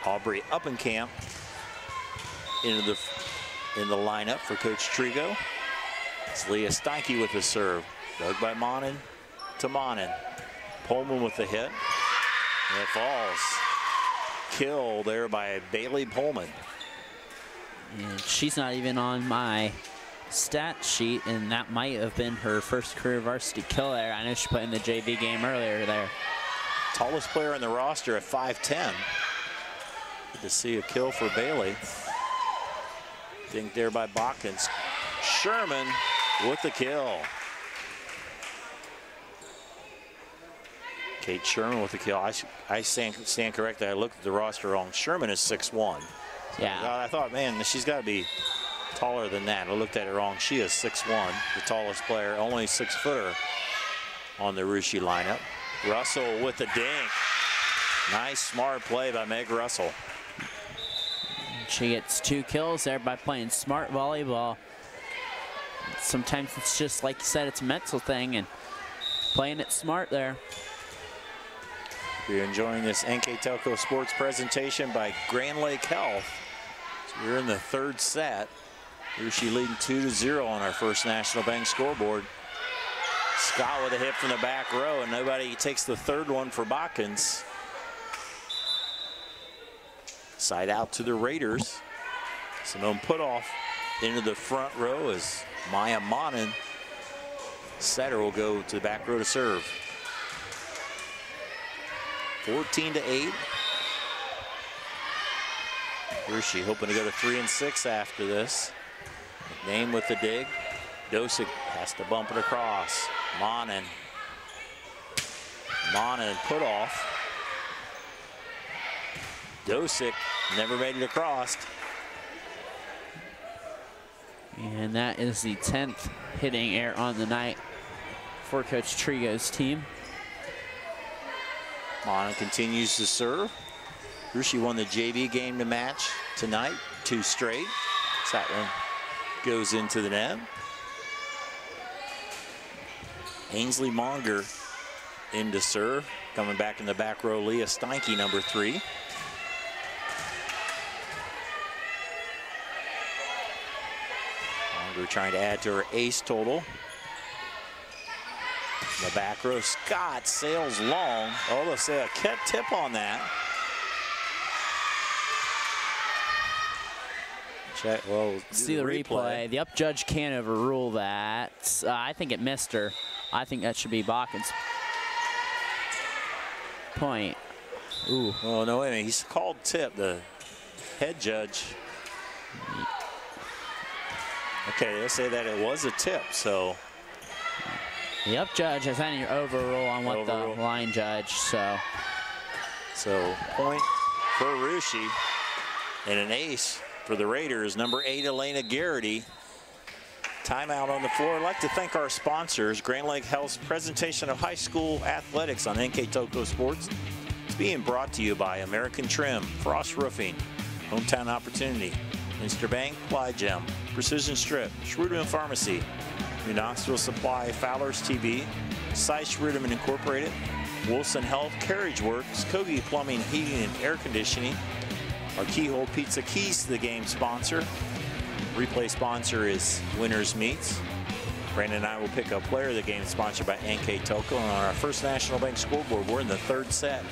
Aubrey Uppenkamp in the lineup for Coach Trigo. It's Leah Steinke with the serve. Dug by Monin to Monin. Pullman with the hit. And it falls. Kill there by Bailey Pullman. And she's not even on my stat sheet, and that might have been her first career varsity kill there. I know she put in the JV game earlier there. Tallest player in the roster at 5'10". Good to see a kill for Bailey. Dink there by Botkins. Sherman with the kill. Kate Sherman with the kill. I stand corrected. I looked at the roster wrong. Sherman is 6'1". Yeah. I thought, man, she's got to be taller than that. I looked at it wrong. She is 6'1", the tallest player, only 6-footer on the Rushi lineup. Russell with the dink. Nice, smart play by Meg Russell. She gets 2 kills there by playing smart volleyball. Sometimes it's just, like you said, it's a mental thing, and playing it smart there. If you're enjoying this NKTelco Sports presentation by Grand Lake Health, so we're in the 3rd set. Rushi leading 2-0 on our First National Bank scoreboard. Scott with a hit from the back row, and nobody takes the 3rd one for Botkins. Side out to the Raiders. Simone Putoff into the front row as Maya Monin. Setter will go to the back row to serve. 14-8. Rushi hoping to go to 3-6 after this. McName with the dig. Dosick has to bump it across. Monin put off. Dosick never made it across. And that is the 10th hitting error on the night for Coach Trigo's team. Monin continues to serve. Russia won the JV game to match tonight, 2 straight. So that one goes into the net. Ainsley Monger in to serve. Coming back in the back row, Leah Steinke, number 3. Monger trying to add to her ace total. In the back row, Scott sails long. Oh, let's say a tip on that. Check, well, see the replay. The up judge can't overrule that. I think it missed her. I think that should be Botkins' point. Ooh. Oh, no, wait a minute. He's called tip, the head judge. Okay, they say that it was a tip, so. The up judge has any overrule on what the line judge, so. So, point for Russia and an ace for the Raiders, number 8, Elena Garrity. Timeout on the floor. I'd like to thank our sponsors, Grand Lake Health's presentation of high school athletics on NKTelco Sports. It's being brought to you by American Trim, Frost Roofing, Hometown Opportunity, Inster Bank, Plygem, Precision Strip, Schruderman Pharmacy, New Knoxville Supply, Fowler's TV, Seiss Schruderman Incorporated, Wilson Health, Carriage Works, Kogi Plumbing, Heating, and Air Conditioning. Our Keyhole Pizza keys to the game sponsor. Replay sponsor is Winners Meats. Brandon and I will pick up player of the game sponsored by NKTelco. And on our First National Bank scoreboard, we're in the 3rd set.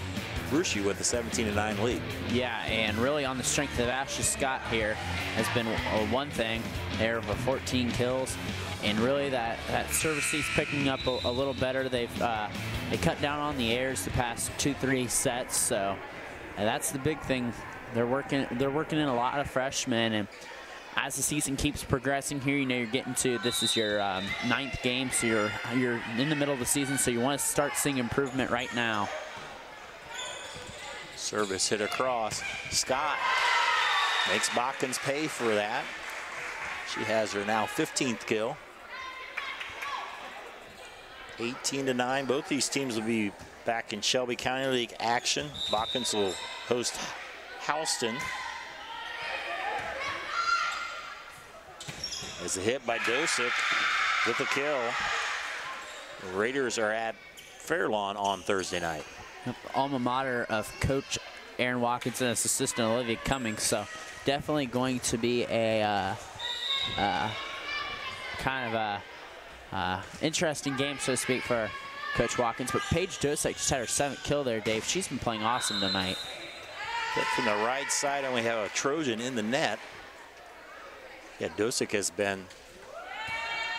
Russia with the 17-9 lead. Yeah, and really on the strength of Ashley Scott here has been one thing there for 14 kills. And really that service he's picking up a little better. They cut down on the errors the past 2-3 sets. So that's the big thing. They're working in a lot of freshmen, and as the season keeps progressing here, you know you're getting to, this is your 9th game, so you're in the middle of the season, so you want to start seeing improvement right now. Service hit across. Scott makes Botkins pay for that. She has her now 15th kill. 18-9. Both these teams will be back in Shelby County League action. Botkins will host Houston. As a hit by Dosick with the kill. The Raiders are at Fairlawn on Thursday night. Alma mater of Coach Aaron Watkins and his assistant Olivia Cummings, so definitely going to be a kind of a interesting game, so to speak, for Coach Watkins. But Paige Dosick just had her 7th kill there, Dave. She's been playing awesome tonight. Hit from the right side, and we have a Trojan in the net. Yeah, Dosick has been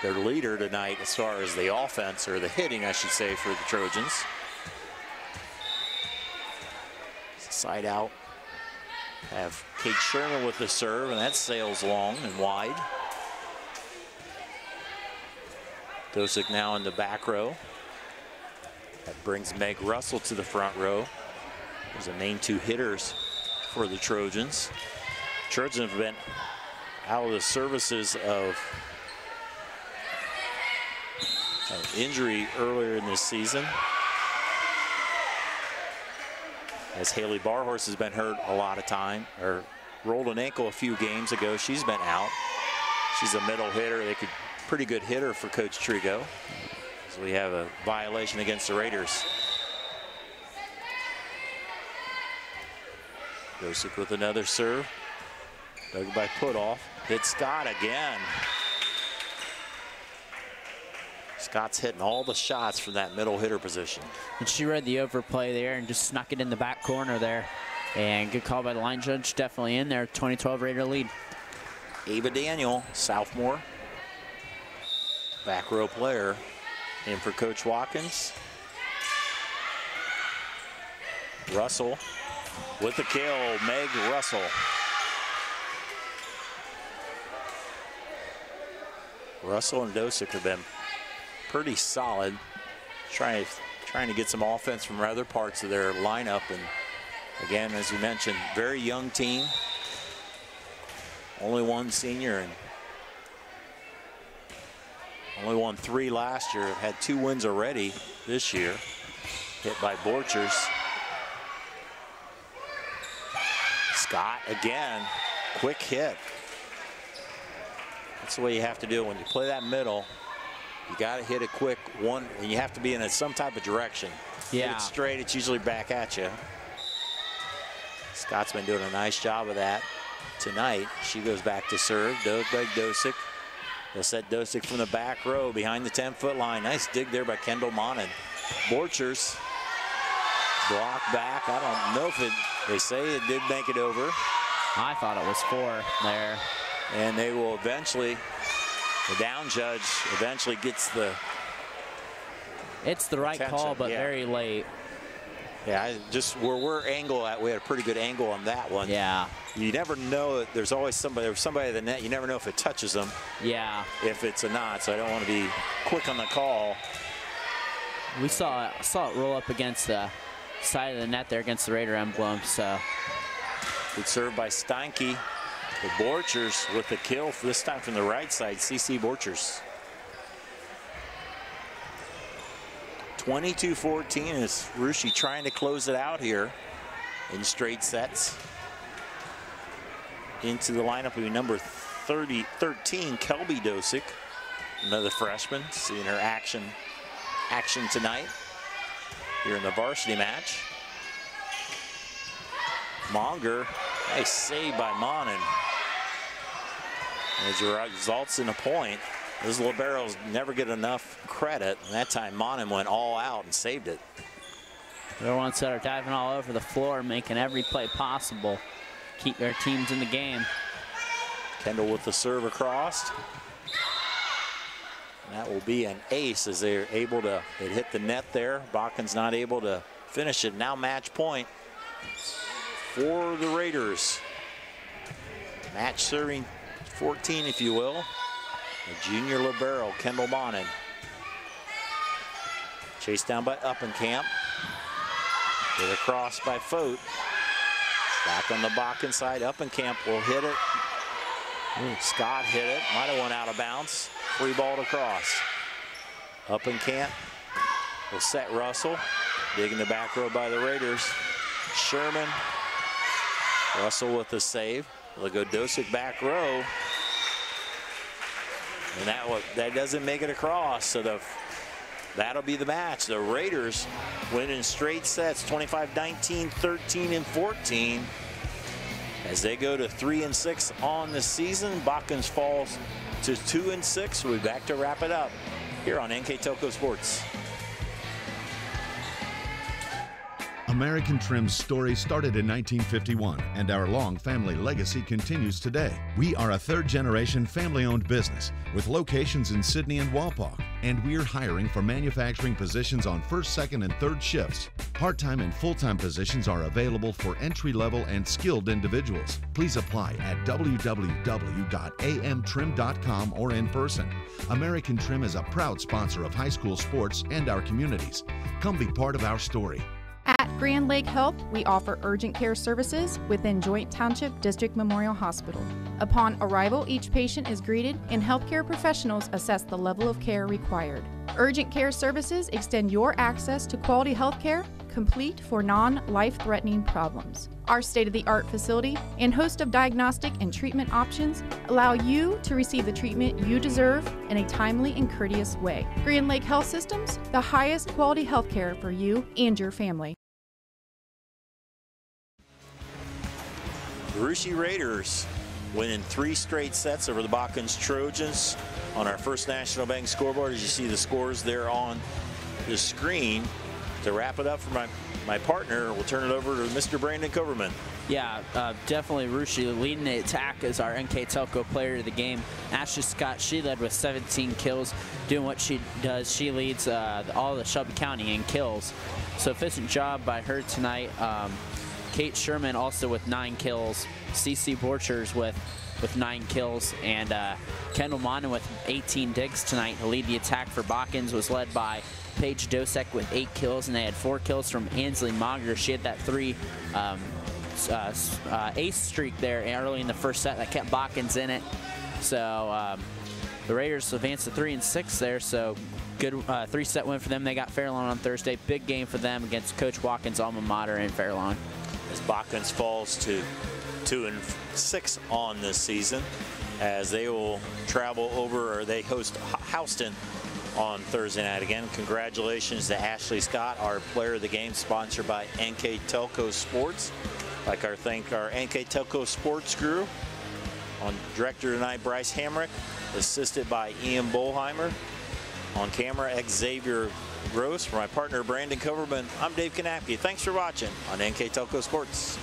their leader tonight as far as the offense, or the hitting, I should say, for the Trojans. Side out. Have Kate Sherman with the serve, and that sails long and wide. Dosick now in the back row. That brings Meg Russell to the front row. Those are the main 2 hitters for the Trojans. Trojans have been out of the services of injury earlier in this season, as Haley Barhorse has been hurt a lot of time, or rolled an ankle a few games ago. She's been out. She's a middle hitter. Pretty good hitter for Coach Trigo. So we have a violation against the Raiders. Dosick with another serve. Dug by Putoff. Hit Scott again. Scott's hitting all the shots from that middle hitter position. And she read the overplay there and just snuck it in the back corner there. And good call by the line judge, definitely in there. 20-12 Raider lead. Ava Daniel, sophomore. Back row player. In for Coach Watkins. Russell with the kill, Meg Russell. Russell and Dosick have been pretty solid, trying to get some offense from other parts of their lineup. And again, as we mentioned, very young team. Only one senior and only won 3 last year. Had 2 wins already this year. Hit by Borchers. Scott again, quick hit. That's the way you have to do it. When you play that middle, you got to hit it quick one, and you have to be in some type of direction. Yeah. Hit it straight, it's usually back at you. Scott's been doing a nice job of that tonight. She goes back to serve. Dosick. They'll set Dosick from the back row behind the 10-foot line. Nice dig there by Kendall Monin. Borchers block back. I don't know if they say it did make it over. I thought it was 4 there. And they will eventually, the down judge eventually gets the It's the right attention. call, but very late. Yeah, just where we're angle at, we had a pretty good angle on that one. Yeah. You never know. There's always somebody at the net. You never know if it touches them. Yeah. If it's a not. So I don't want to be quick on the call. We saw it roll up against the side of the net there against the Raider emblem. So good serve by Steinke. The Borchers with the kill, this time from the right side. CC Borchers. 22-14 is Russia trying to close it out here in straight sets. Into the lineup will be number 13, Kelby Dosick, another freshman, seeing her action tonight here in the varsity match. Monger, nice save by Monin. As it results in a point. Those liberos never get enough credit, and that time Monin went all out and saved it. They're ones that are diving all over the floor, making every play possible. Keep their teams in the game. Kendall with the serve across. And that will be an ace as they're able to, it hit the net there. Botkins not able to finish it. Now match point for the Raiders. Match serving 14, if you will. A junior libero, Kendall Monin. Chased down by Uppenkamp. Hit across by Fote. Back on the Botkins side. Uppenkamp will hit it. Scott hit it. Might have went out of bounds. Free ball to cross. Uppenkamp will set Russell. Digging the back row by the Raiders. Sherman. Russell with the save. They'll go Dosick back row. And that doesn't make it across. So that'll be the match. The Raiders win in straight sets, 25-19, 13 and 14. As they go to 3-6 on the season, Botkins falls to 2-6. We'll be back to wrap it up here on NKTelco Sports. American Trim's story started in 1951, and our long family legacy continues today. We are a third-generation family-owned business with locations in Sydney and Walpaugh, and we're hiring for manufacturing positions on first, second, and third shifts. Part-time and full-time positions are available for entry-level and skilled individuals. Please apply at www.amtrim.com or in person. American Trim is a proud sponsor of high school sports and our communities. Come be part of our story. At Grand Lake Health, we offer urgent care services within Joint Township District Memorial Hospital. Upon arrival, each patient is greeted and healthcare professionals assess the level of care required. Urgent care services extend your access to quality health care, complete for non-life-threatening problems. Our state-of-the-art facility and host of diagnostic and treatment options allow you to receive the treatment you deserve in a timely and courteous way. Grand Lake Health Systems, the highest quality health care for you and your family. The Russia Raiders winning 3 straight sets over the Botkins Trojans. On our First National Bank scoreboard, as you see the scores there on the screen. To wrap it up for my partner, we'll turn it over to Mr. Brandon Coverman. Yeah, definitely Russia leading the attack as our NKTelco player of the game. Ashley Scott, she led with 17 kills, doing what she does. She leads all the Shelby County in kills. So efficient job by her tonight. Kate Sherman also with 9 kills. CC Borchers with 9 kills. And Kendall Monin with 18 digs tonight to lead the attack for Botkins. Was led by Paige Dosek with 8 kills, and they had 4 kills from Ansley Monger. She had that 3 ace streak there early in the first set that kept Botkins in it. So the Raiders advanced to 3-6 there, so good 3-set win for them. They got Fairlawn on Thursday. Big game for them against Coach Watkins' alma mater in Fairlawn. As Botkins falls to 2-6 on this season, as they will travel over, or they host Houston on Thursday night again. Congratulations to Ashley Scott, our player of the game, sponsored by NKTelco Sports. Like our thank our NKTelco Sports crew. On director tonight, Bryce Hamrick, assisted by Ian Bolheimer. On camera, Xavier Gross. For my partner, Brandon Coverman, I'm Dave Kanapke. Thanks for watching on NKTelco Sports.